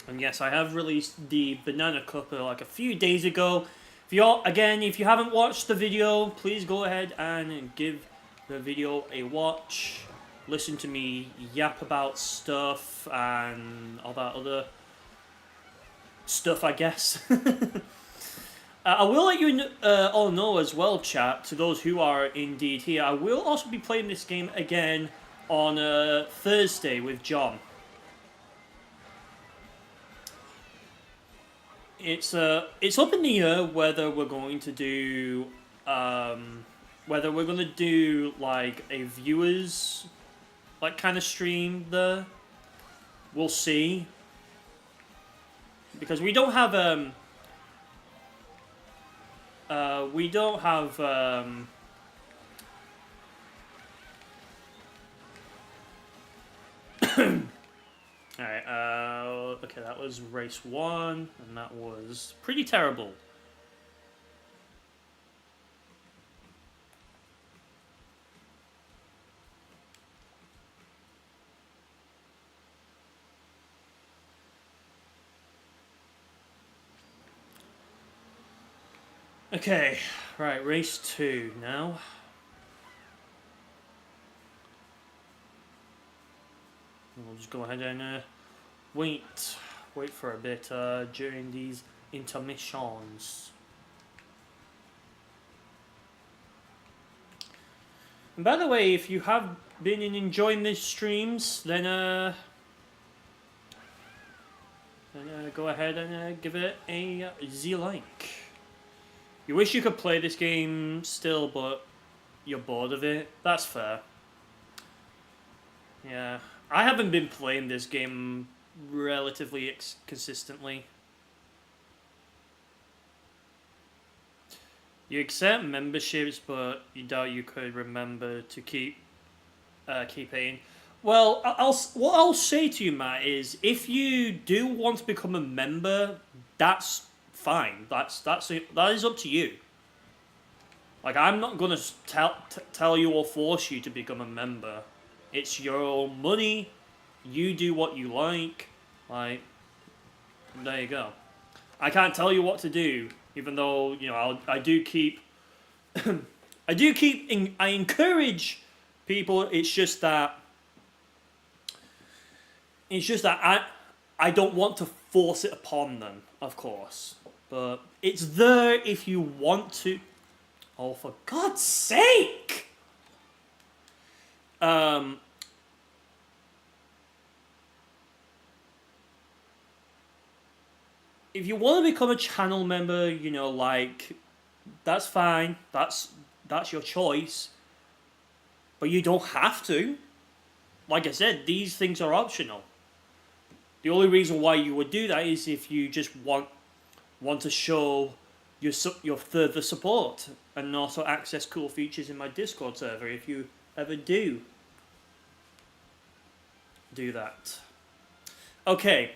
And yes, I have released the banana cup like a few days ago. If you haven't watched the video, please go ahead and give the video a watch. Listen to me yap about stuff and all that other stuff, I guess. I will let you all know as well, chat, to those who are indeed here. I will also be playing this game again on Thursday with John. It's up in the air whether we're going to do like a viewers like kind of stream there. We'll see. Because we don't have we don't have Alright, okay, that was race 1, and that was pretty terrible. Okay, right, race 2 now. We'll just go ahead and wait for a bit during these intermissions. And by the way, if you have been enjoying these streams, then go ahead and give it a Z-like. You wish you could play this game still, but you're bored of it. That's fair. Yeah, I haven't been playing this game relatively consistently. You accept memberships, but you doubt you could remember to keep paying. Well, what I'll say to you, Matt, is if you do want to become a member, that's fine. That is up to you. Like, I'm not gonna tell you or force you to become a member. It's your own money. You do what you like. Like, there you go. I can't tell you what to do, even though I do keep I encourage people. It's just that I don't want to force it upon them, of course. But it's there if you want to. Oh, for God's sake! If you want to become a channel member, like, that's fine. That's your choice. But you don't have to. Like I said, these things are optional. The only reason why you would do that is if you just want to show your further support and also access cool features in my Discord server if you ever do that. Okay.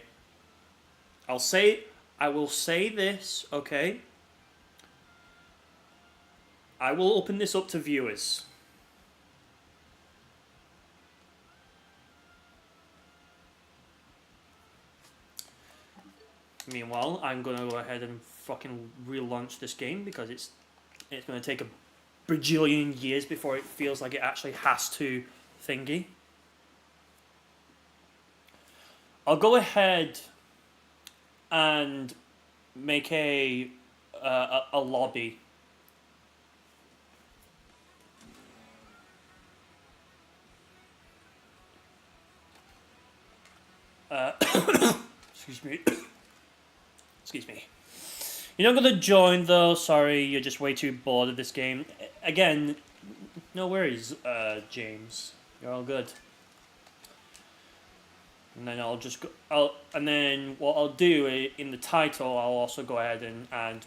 I will say this, okay? I will open this up to viewers. Meanwhile, I'm gonna go ahead and fucking relaunch this game because it's gonna take a bajillion years before it feels like it actually has to thingy. I'll go ahead and make a lobby. Excuse me. Excuse me. You're not gonna join though. Sorry, you're just way too bored of this game. Again, no worries, James. You're all good. And then and then what I'll do in the title, I'll also go ahead and add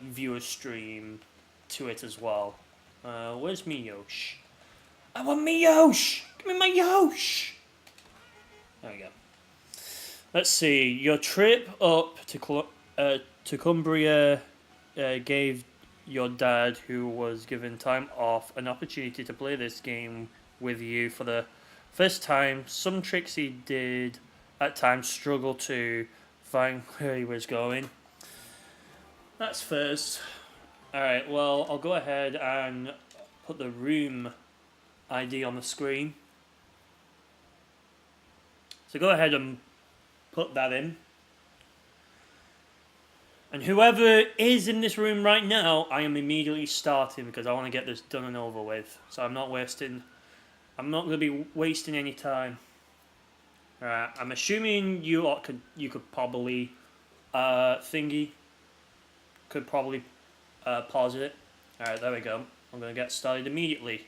viewer stream to it as well. Where's Miyosh? I want Miyosh! Give me my Yosh! There we go. Let's see. Your trip up to Cumbria gave your dad, who was given time off, an opportunity to play this game with you for the first time. Some tricks he did at times struggle to find where he was going. That's first. Alright, well, I'll go ahead and put the room ID on the screen. So go ahead and put that in. And whoever is in this room right now, I am immediately starting because I want to get this done and over with. So I'm not going to be wasting any time. Alright, I'm assuming you could probably could probably pause it. Alright, there we go. I'm going to get started immediately.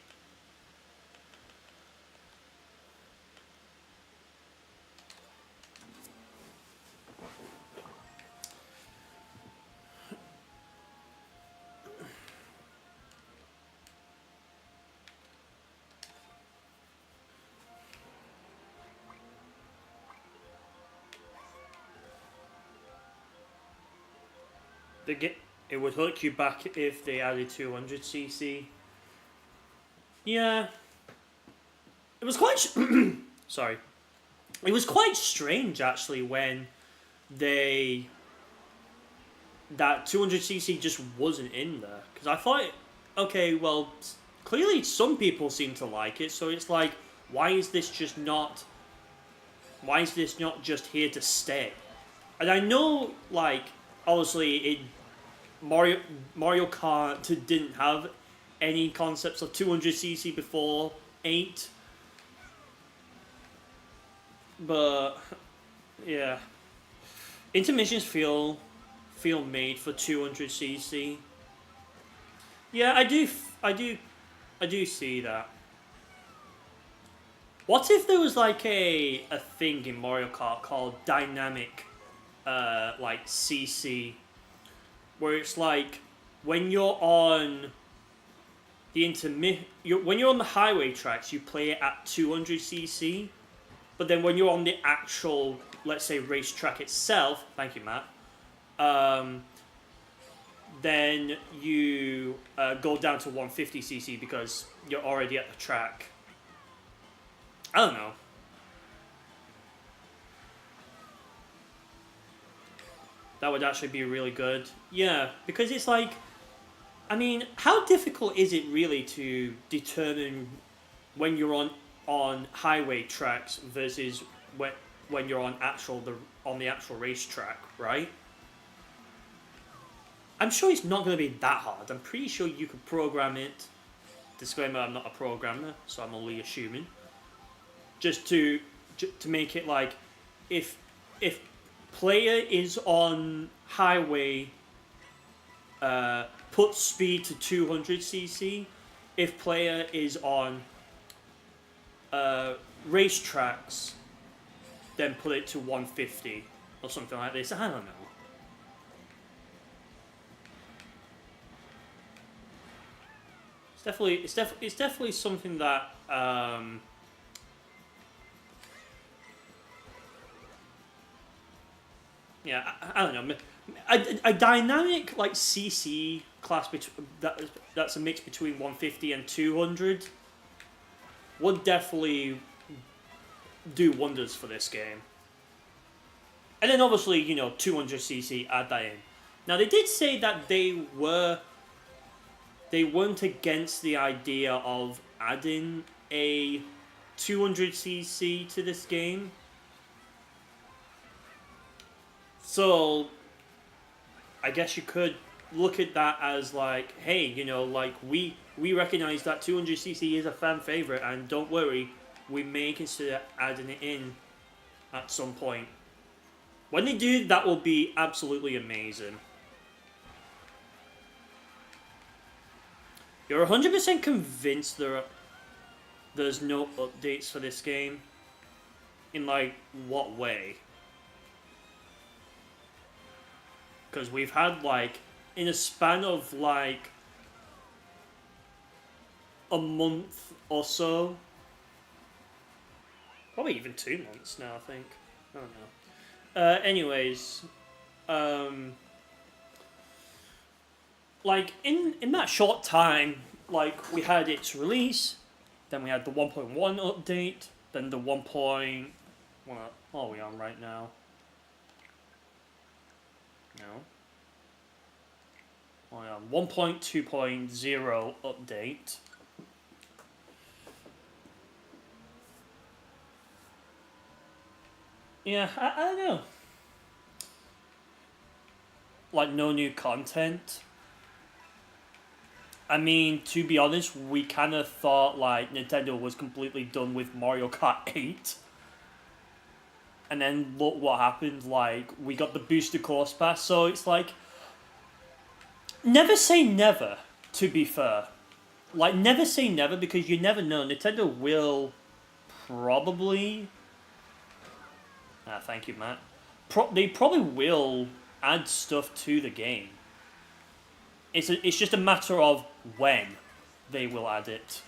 it would hook you back if they added 200cc. Yeah, it was quite. Sorry, it was quite strange actually when they that 200cc just wasn't in there because I thought, okay, well, clearly some people seem to like it, so it's like, why is this just not? Why is this not just here to stay? And I know, like, obviously, Mario Kart didn't have any concepts of 200cc before 8. But yeah, intermissions feel made for 200cc. Yeah, I do see that. What if there was like a thing in Mario Kart called dynamic, like CC, where it's like when you're on when you're on the highway tracks, you play it at 200cc, but then when you're on the actual, let's say, racetrack itself, thank you, Matt, then you go down to 150cc because you're already at the track. I don't know. That would actually be really good. Yeah, because it's like, I mean, how difficult is it really to determine when you're on highway tracks versus when you're on the actual racetrack, right? I'm sure it's not going to be that hard. I'm pretty sure you could program it. Disclaimer: I'm not a programmer, so I'm only assuming. Just to make it like, if player is on highway, put speed to 200cc. If player is on racetracks, then put it to 150 or something like this. I don't know. It's definitely something that yeah, I don't know. A dynamic like CC class that's a mix between 150 and 200 would definitely do wonders for this game. And then obviously, 200cc, add that in. Now they did say that they weren't against the idea of adding a 200cc to this game. So, I guess you could look at that as like, hey, like we recognize that 200cc is a fan favorite, and don't worry, we may consider adding it in at some point. When they do, that will be absolutely amazing. You're 100% convinced there's no updates for this game? In like, what way? Because we've had like, in a span of like a month or so, probably even 2 months now, I think. I don't know. Anyways, like in that short time, like we had its release, then we had the 1.1 update, then the 1. What are we on right now? No. Oh, yeah, 1.2.0 update. Yeah, I don't know. Like, no new content. I mean, to be honest, we kind of thought, like, Nintendo was completely done with Mario Kart 8. And then look what happened, like, we got the booster course pass, so it's like, never say never, to be fair. Like, never say never, because you never know. Nintendo will probably... thank you, Matt. They probably will add stuff to the game. It's just a matter of when they will add it.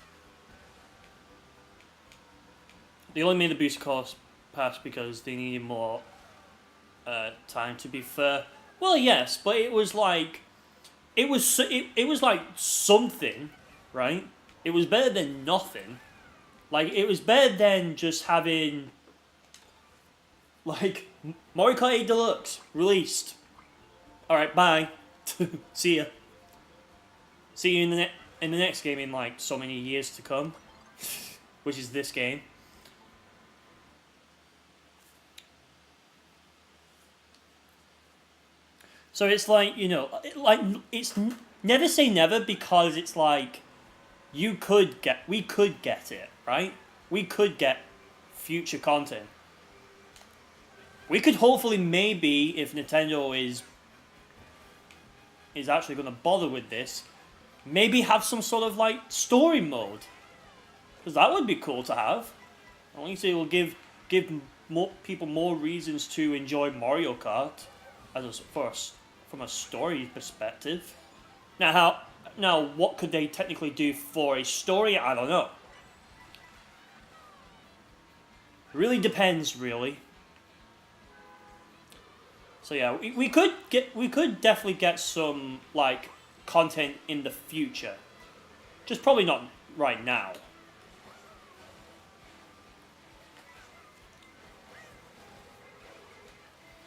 They only made the booster course pass because they needed more time, to be fair. Well, yes, but it was like it was like something, right? It was better than nothing. Like it was better than just having like Mario Kart 8 Deluxe released. All right, bye. See ya. See you in the next game in like so many years to come, which is this game. So it's like, like it's never say never, because it's like we could get it, right? We could get future content. We could hopefully, maybe, if Nintendo is actually going to bother with this, maybe have some sort of like story mode, because that would be cool to have. At least it will give more people more reasons to enjoy Mario Kart from a story perspective. Now what could they technically do for a story? I don't know. It really depends, really. So yeah, we could definitely get some like content in the future, just probably not right now.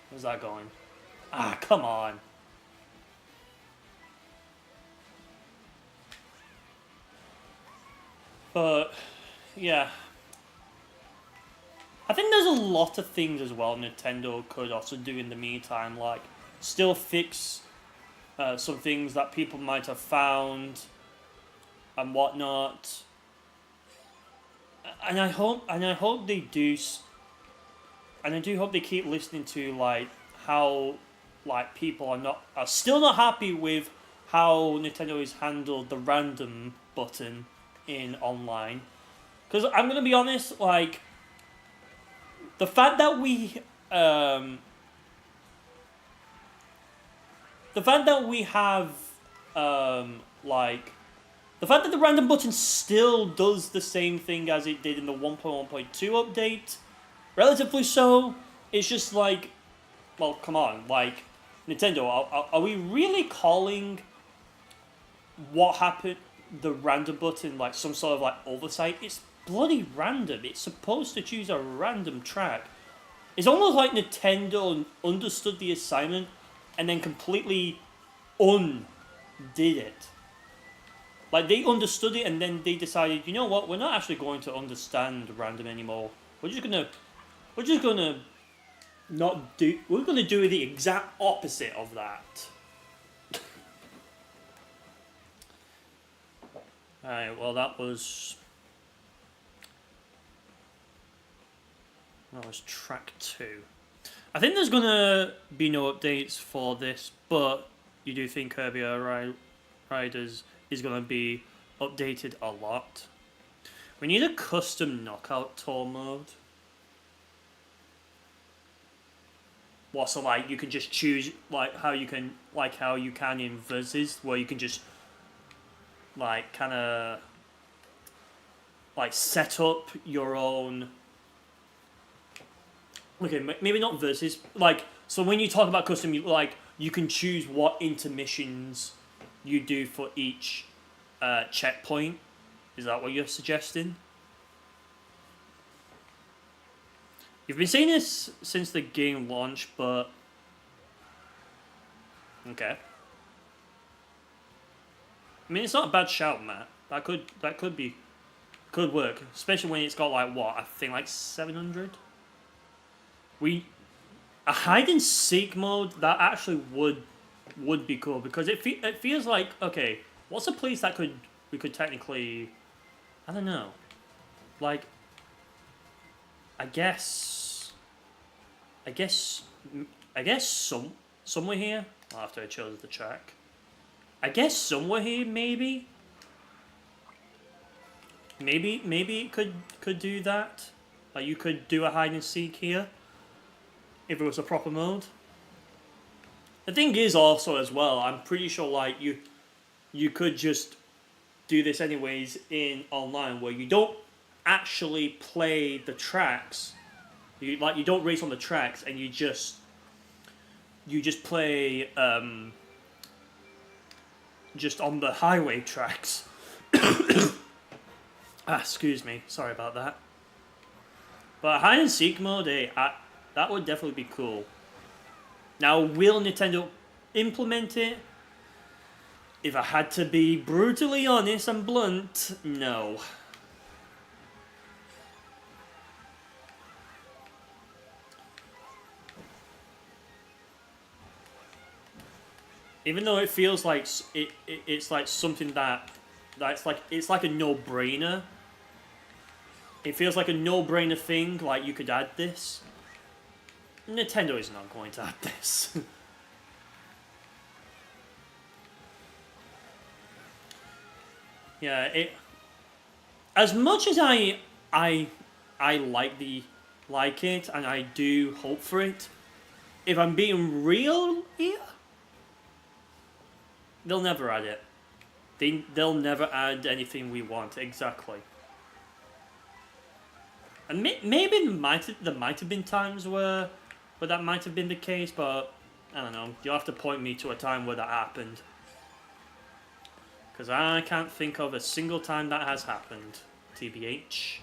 Where's that going? Ah, come on. But yeah, I think there's a lot of things as well Nintendo could also do in the meantime, like still fix some things that people might have found and whatnot. And I hope they do, and I do hope they keep listening to like how like people are still not happy with how Nintendo has handled the random button in online. Because I'm gonna be honest, like the fact that we have like the fact that the random button still does the same thing as it did in the 1.1.2 update, relatively so, it's just like, well, come on, like Nintendo, are we really calling what happened, the random button, like some sort of like oversight? It's bloody random. It's supposed to choose a random track. It's almost like Nintendo understood the assignment and then completely undid it. Like they understood it and then they decided, you know what, we're not actually going to understand random anymore. We're just gonna not do. We're gonna do the exact opposite of that. Alright, well that was track 2. I think there's gonna be no updates for this, but you do think Kirby Riders is gonna be updated a lot. We need a custom knockout tour mode. What, so like you can just choose like how you can in Versus, where you can just like kind of like set up your own. Okay, maybe not Versus. Like, so when you talk about custom, you can choose what intermissions you do for each checkpoint. Is that what you're suggesting? You've been saying this since the game launched, but okay. I mean, it's not a bad shout, Matt. That could work, especially when it's got like what, I think like 700. A hide and seek mode that actually would be cool, because it feels like, okay, what's a place that we could technically, I don't know, like I guess somewhere here after I chose the track. I guess somewhere here maybe it could do that. Like you could do a hide and seek here if it was a proper mode. The thing is also as well, I'm pretty sure like you could just do this anyways in online, where you don't actually play the tracks. You don't race on the tracks, and you just you just play just on the highway tracks. Excuse me, sorry about that. But hide and seek mode, that would definitely be cool. Now, will Nintendo implement it? If I had to be brutally honest and blunt, no. Even though it feels like it's like something that's like it's like a no-brainer. It feels like a no-brainer thing. Like you could add this. Nintendo is not going to add this. Yeah, as much as I like it and I do hope for it. If I'm being real here, they'll never add it. They'll never add anything we want exactly. And maybe there might have been times where that might have been the case, but I don't know. You'll have to point me to a time where that happened. Because I can't think of a single time that has happened. TBH.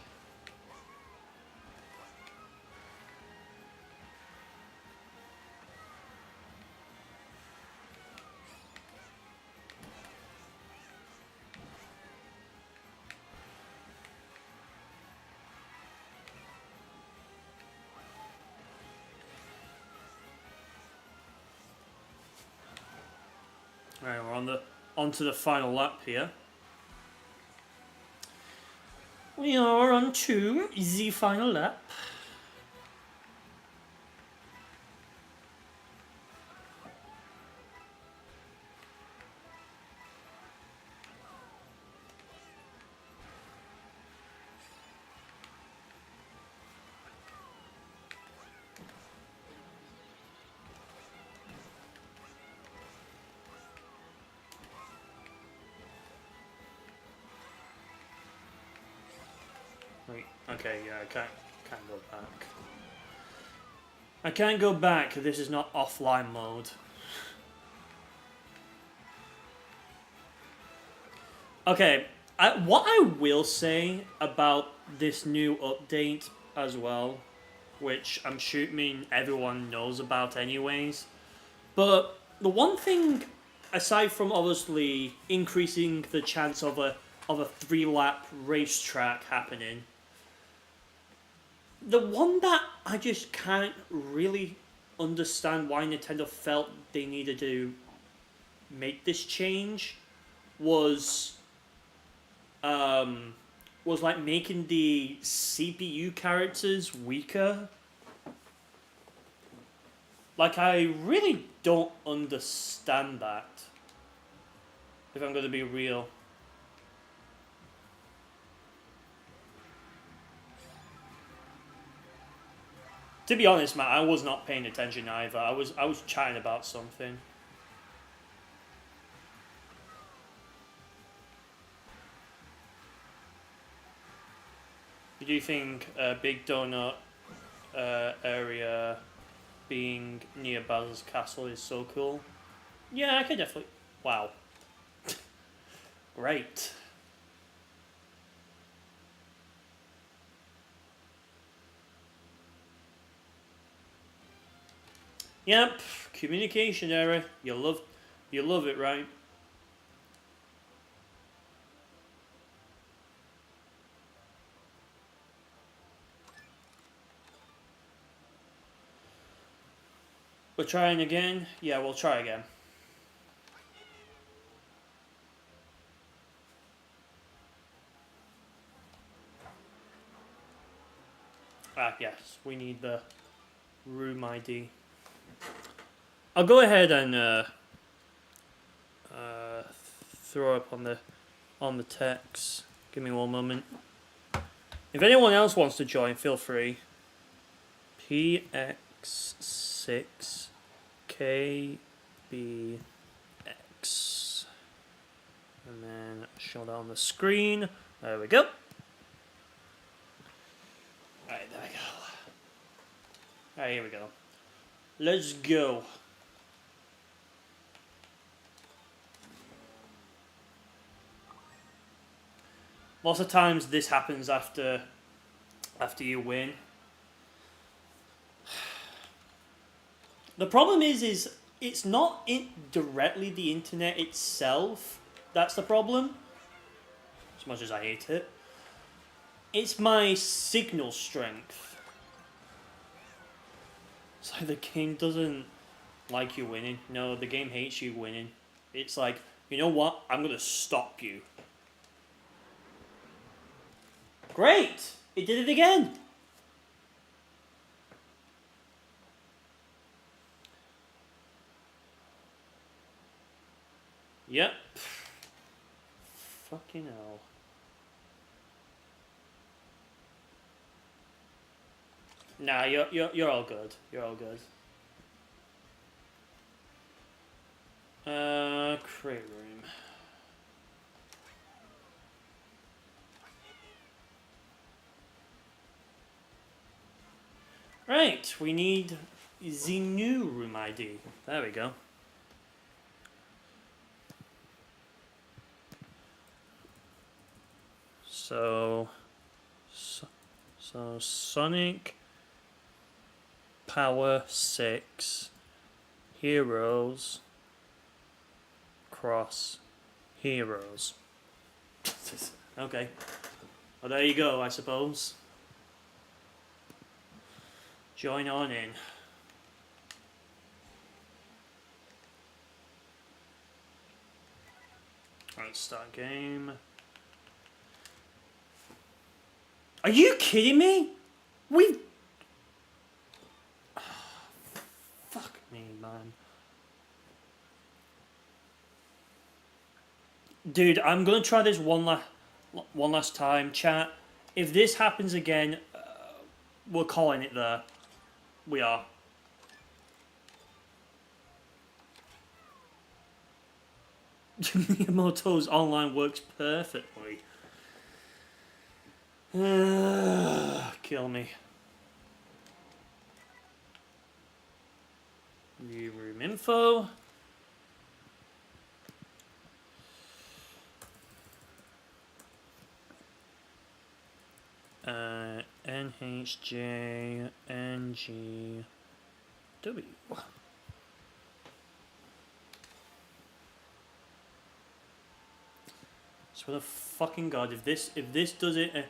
Alright, we're on to the final lap here. We are on to the final lap. Wait, okay, yeah, I can't go back. I can't go back. This is not offline mode. Okay, what I will say about this new update as well, which I'm assuming everyone knows about anyways, but the one thing, aside from obviously increasing the chance of a 3-lap racetrack happening, the one that I just can't really understand why Nintendo felt they needed to make this change was like making the CPU characters weaker. Like, I really don't understand that, if I'm going to be real. To be honest, Matt, I was not paying attention either. I was chatting about something. Do you think Big Donut area being near Bowser's Castle is so cool? Yeah, I could definitely... Wow. Great. Yep, communication error. You love it, right? We're trying again? Yeah, we'll try again. Ah, yes, we need the room ID. I'll go ahead and throw up on the text. Give me one moment. If anyone else wants to join, feel free. PX6KBX. And then show that on the screen. There we go. Alright, there we go. Alright, here we go. Let's go. Lots of times this happens after you win. The problem is it's not directly the internet itself that's the problem. As much as I hate it, it's my signal strength. It's like the game doesn't like you winning. No, the game hates you winning. It's like, you know what? I'm gonna stop you. Great! It did it again! Yep. Fucking hell. Nah, you're all good. You're all good. Crate room. Right, we need the new room ID. There we go. So Sonic Power 6 Heroes Cross Heroes. Okay. Well, there you go, I suppose. Join on in. Alright, start game. Are you kidding me? We've... Fuck me, man. Dude, I'm gonna try this one last time, chat. If this happens again, we're calling it there. We are. Miyamoto's online works perfectly. Kill me. View room info. NHJ NG W. Swear to fucking God, if this does it,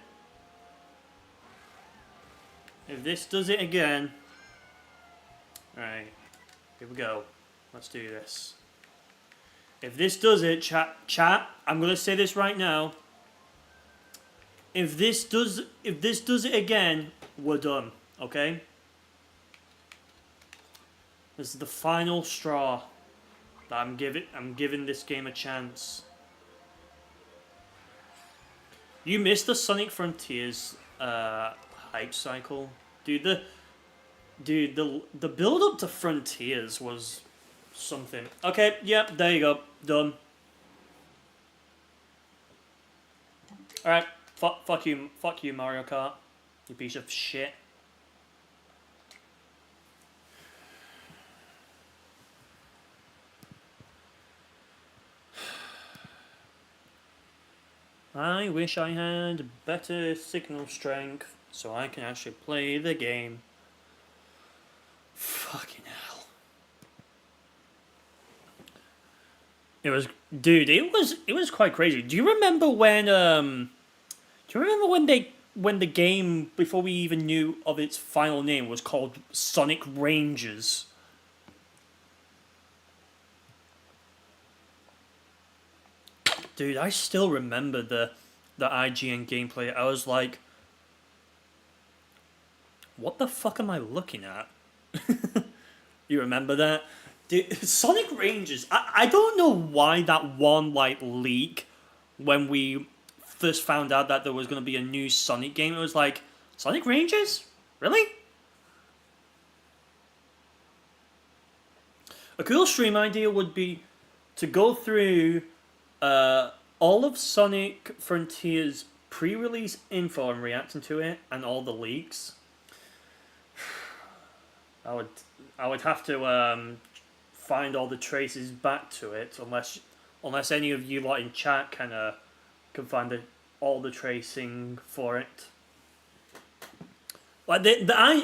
if this does it again, right, here we go. Let's do this. If this does it, chat, I'm gonna say this right now. If this does it again, we're done. Okay. This is the final straw that I'm giving this game a chance. You missed the Sonic Frontiers hype cycle, dude. The build up to Frontiers was something. Okay, yep, there you go, done. All right, fuck you, Mario Kart, you piece of shit. I wish I had better signal strength so I can actually play the game. Fucking hell. It was, dude, it was quite crazy. Do you remember when when the game, before we even knew of its final name, was called Sonic Rangers? Dude, I still remember the IGN gameplay. I was like, what the fuck am I looking at? You remember that? Dude, Sonic Rangers, I don't know why that one like leak when we first found out that there was going to be a new Sonic game. It was like, Sonic Rangers? Really? A cool stream idea would be to go through all of Sonic Frontiers pre-release info and reacting to it, and all the leaks. I would have to find all the traces back to it, unless any of you lot in chat can find all the tracing for it. Like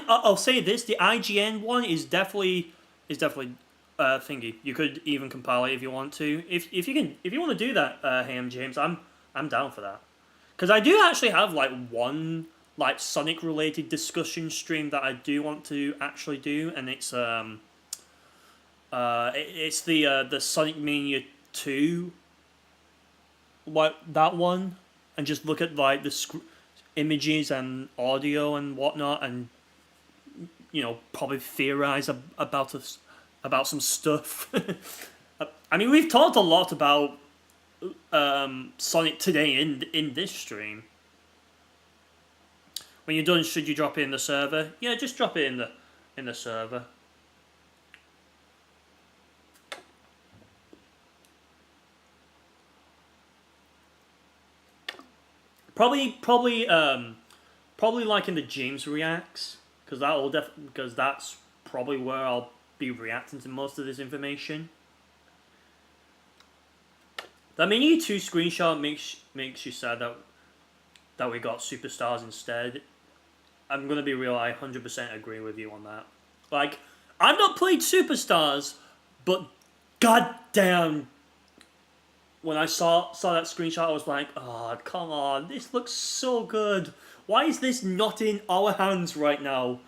I'll say this: the IGN one is definitely thingy. You could even compile it if you want to. If you want to do that, Ham James, I'm down for that. Because I do actually have like one like Sonic related discussion stream that I do want to actually do, and it's the Sonic Mania 2, like that one, and just look at like the images and audio and whatnot, and probably theorize about some stuff. I mean, we've talked a lot about Sonic today in this stream. When you're done, should you drop it in the server? Yeah, just drop it in the server. Probably like in the James reacts, because that's probably where I'll be reacting to most of this information. That Mini 2 screenshot makes you sad that we got Superstars instead. I'm gonna be real, I 100% agree with you on that. Like, I've not played Superstars, but goddamn, when I saw that screenshot, I was like, oh, come on, this looks so good. Why is this not in our hands right now?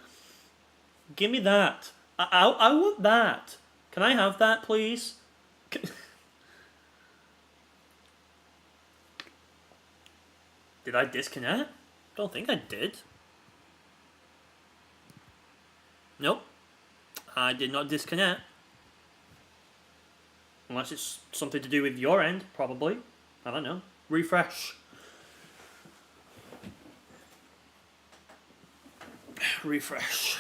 Give me that. I want that. Can I have that, please? Did I disconnect? Don't think I did. Nope. I did not disconnect. Unless it's something to do with your end, probably. I don't know. Refresh. Refresh.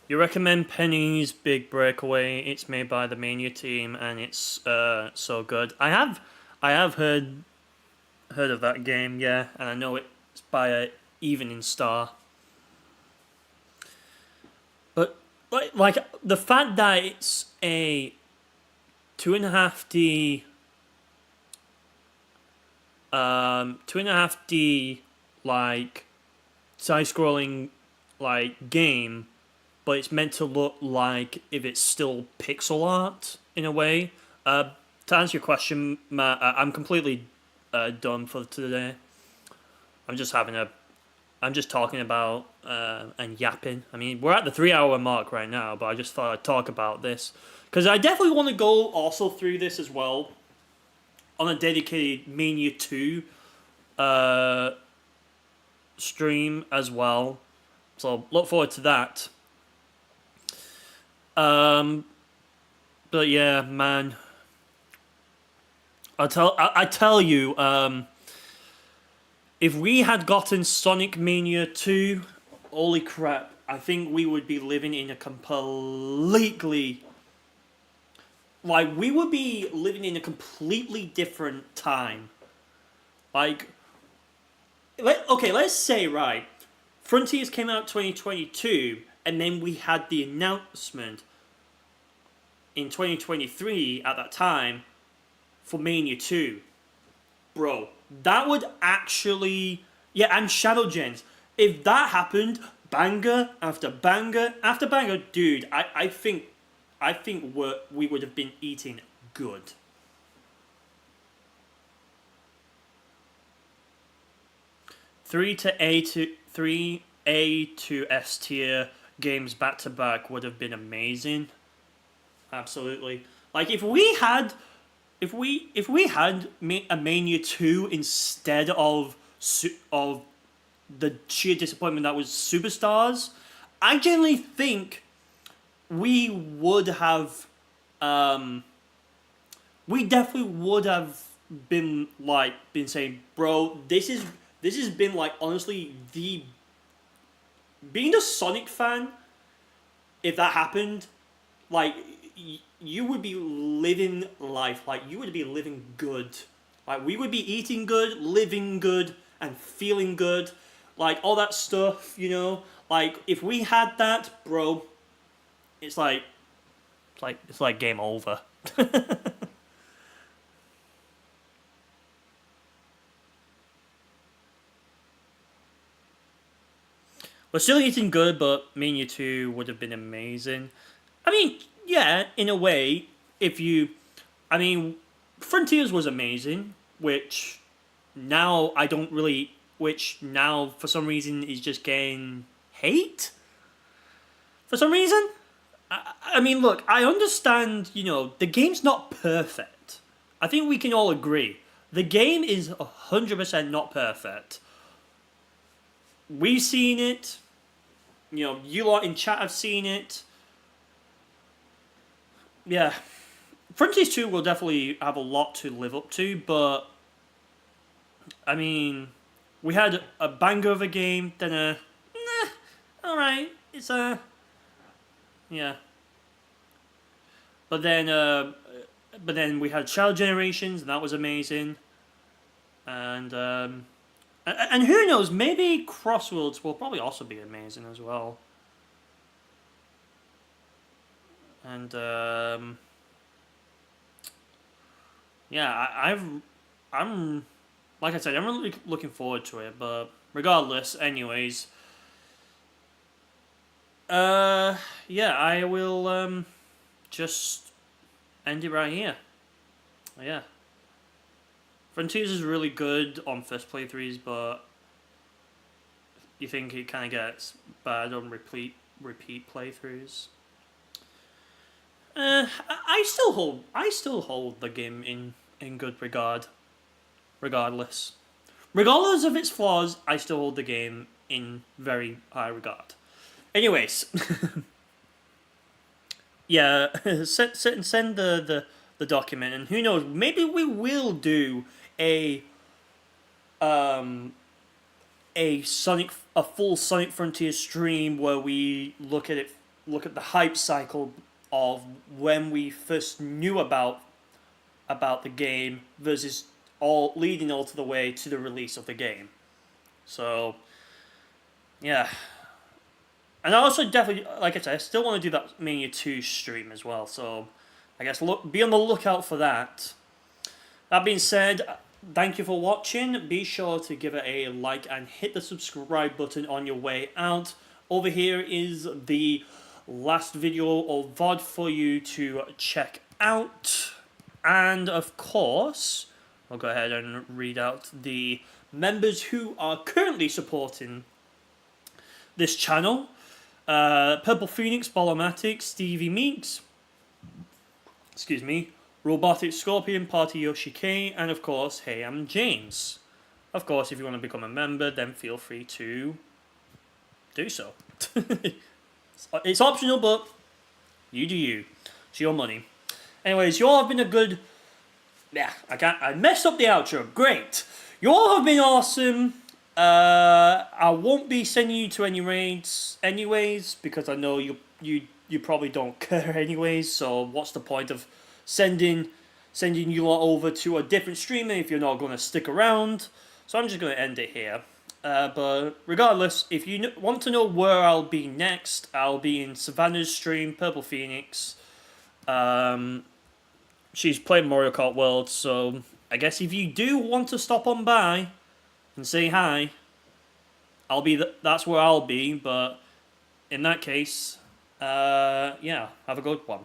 You recommend Penny's Big Breakaway? It's made by the Mania team, and it's so good. I have heard of that game, yeah, and I know it's by a Evening Star. But like the fact that it's a 2.5D 2.5D like side-scrolling like game, but it's meant to look like if it's still pixel art in a way. To answer your question, Matt, I'm completely done for today. I'm just talking about and yapping. I mean, we're at the 3-hour mark right now, but I just thought I'd talk about this because I definitely want to go also through this as well on a dedicated Mania 2 stream as well. So look forward to that. But yeah, man, I tell you, if we had gotten Sonic Mania 2, holy crap, I think we would be living in a completely different time. Like, let's say, right, Frontiers came out 2022, and then we had the announcement in 2023 at that time for Mania 2. Bro, that would actually... Yeah, and Shadow Gens. If that happened, banger after banger after banger, dude, I think we would have been eating good. Three A to S tier games back to back would have been amazing. Absolutely. Like if we had a Mania 2 instead of the sheer disappointment that was Superstars, I genuinely think we would have we definitely would have been saying, bro, this has been like honestly being a Sonic fan, if that happened, like you would be living life, like you would be living good. Like we would be eating good, living good, and feeling good. Like all that stuff, you know? Like if we had that, bro, it's like game over. But We're still eating good, but Mania 2 would have been amazing. I mean, yeah, in a way, if you. I mean, Frontiers was amazing, which now I don't really. Which now, for some reason, is just getting hate? For some reason? I mean, look, I understand, the game's not perfect. I think we can all agree. The game is 100% not perfect. We've seen it. You lot in chat have seen it. Yeah. Frontiers 2 will definitely have a lot to live up to, but I mean, we had a banger of a game, then alright, it's yeah. But then we had Child Generations, and that was amazing. And who knows, maybe Crossworlds will probably also be amazing as well. And yeah, I'm like I said, I'm really looking forward to it. But regardless, anyways, yeah, I will just end it right here. Yeah. Frontiers is really good on first playthroughs, but you think it kind of gets bad on repeat playthroughs. I still hold the game in good regard. Regardless of its flaws, I still hold the game in very high regard. Anyways, yeah, send the document, and who knows, maybe we will do a full Sonic Frontier stream where we look at the hype cycle of when we first knew about the game versus leading all to the way to the release of the game. So yeah. And I also definitely, like I said, I still want to do that Mania 2 stream as well, so I guess be on the lookout for that. That being said, thank you for watching. Be sure to give it a like and hit the subscribe button on your way out. Over here is the last video or VOD for you to check out. And of course, I'll go ahead and read out the members who are currently supporting this channel. Purple Phoenix, Bolomatic, Stevie Meeks, excuse me, Robotic Scorpion, Party Yoshike, and of course, Hey, I'm James. Of course, if you want to become a member, then feel free to do so. It's optional, but you do you. It's your money. Anyways, you all have been a good... Yeah, I messed up the outro. Great. You all have been awesome. I won't be sending you to any raids anyways, because I know you probably don't care anyways, so what's the point of sending you lot over to a different streamer if you're not going to stick around? So I'm just going to end it here. But regardless, if you want to know where I'll be next, I'll be in Savannah's stream, Purple Phoenix. She's playing Mario Kart World, so I guess if you do want to stop on by and say hi, that's where I'll be. But in that case, yeah, have a good one.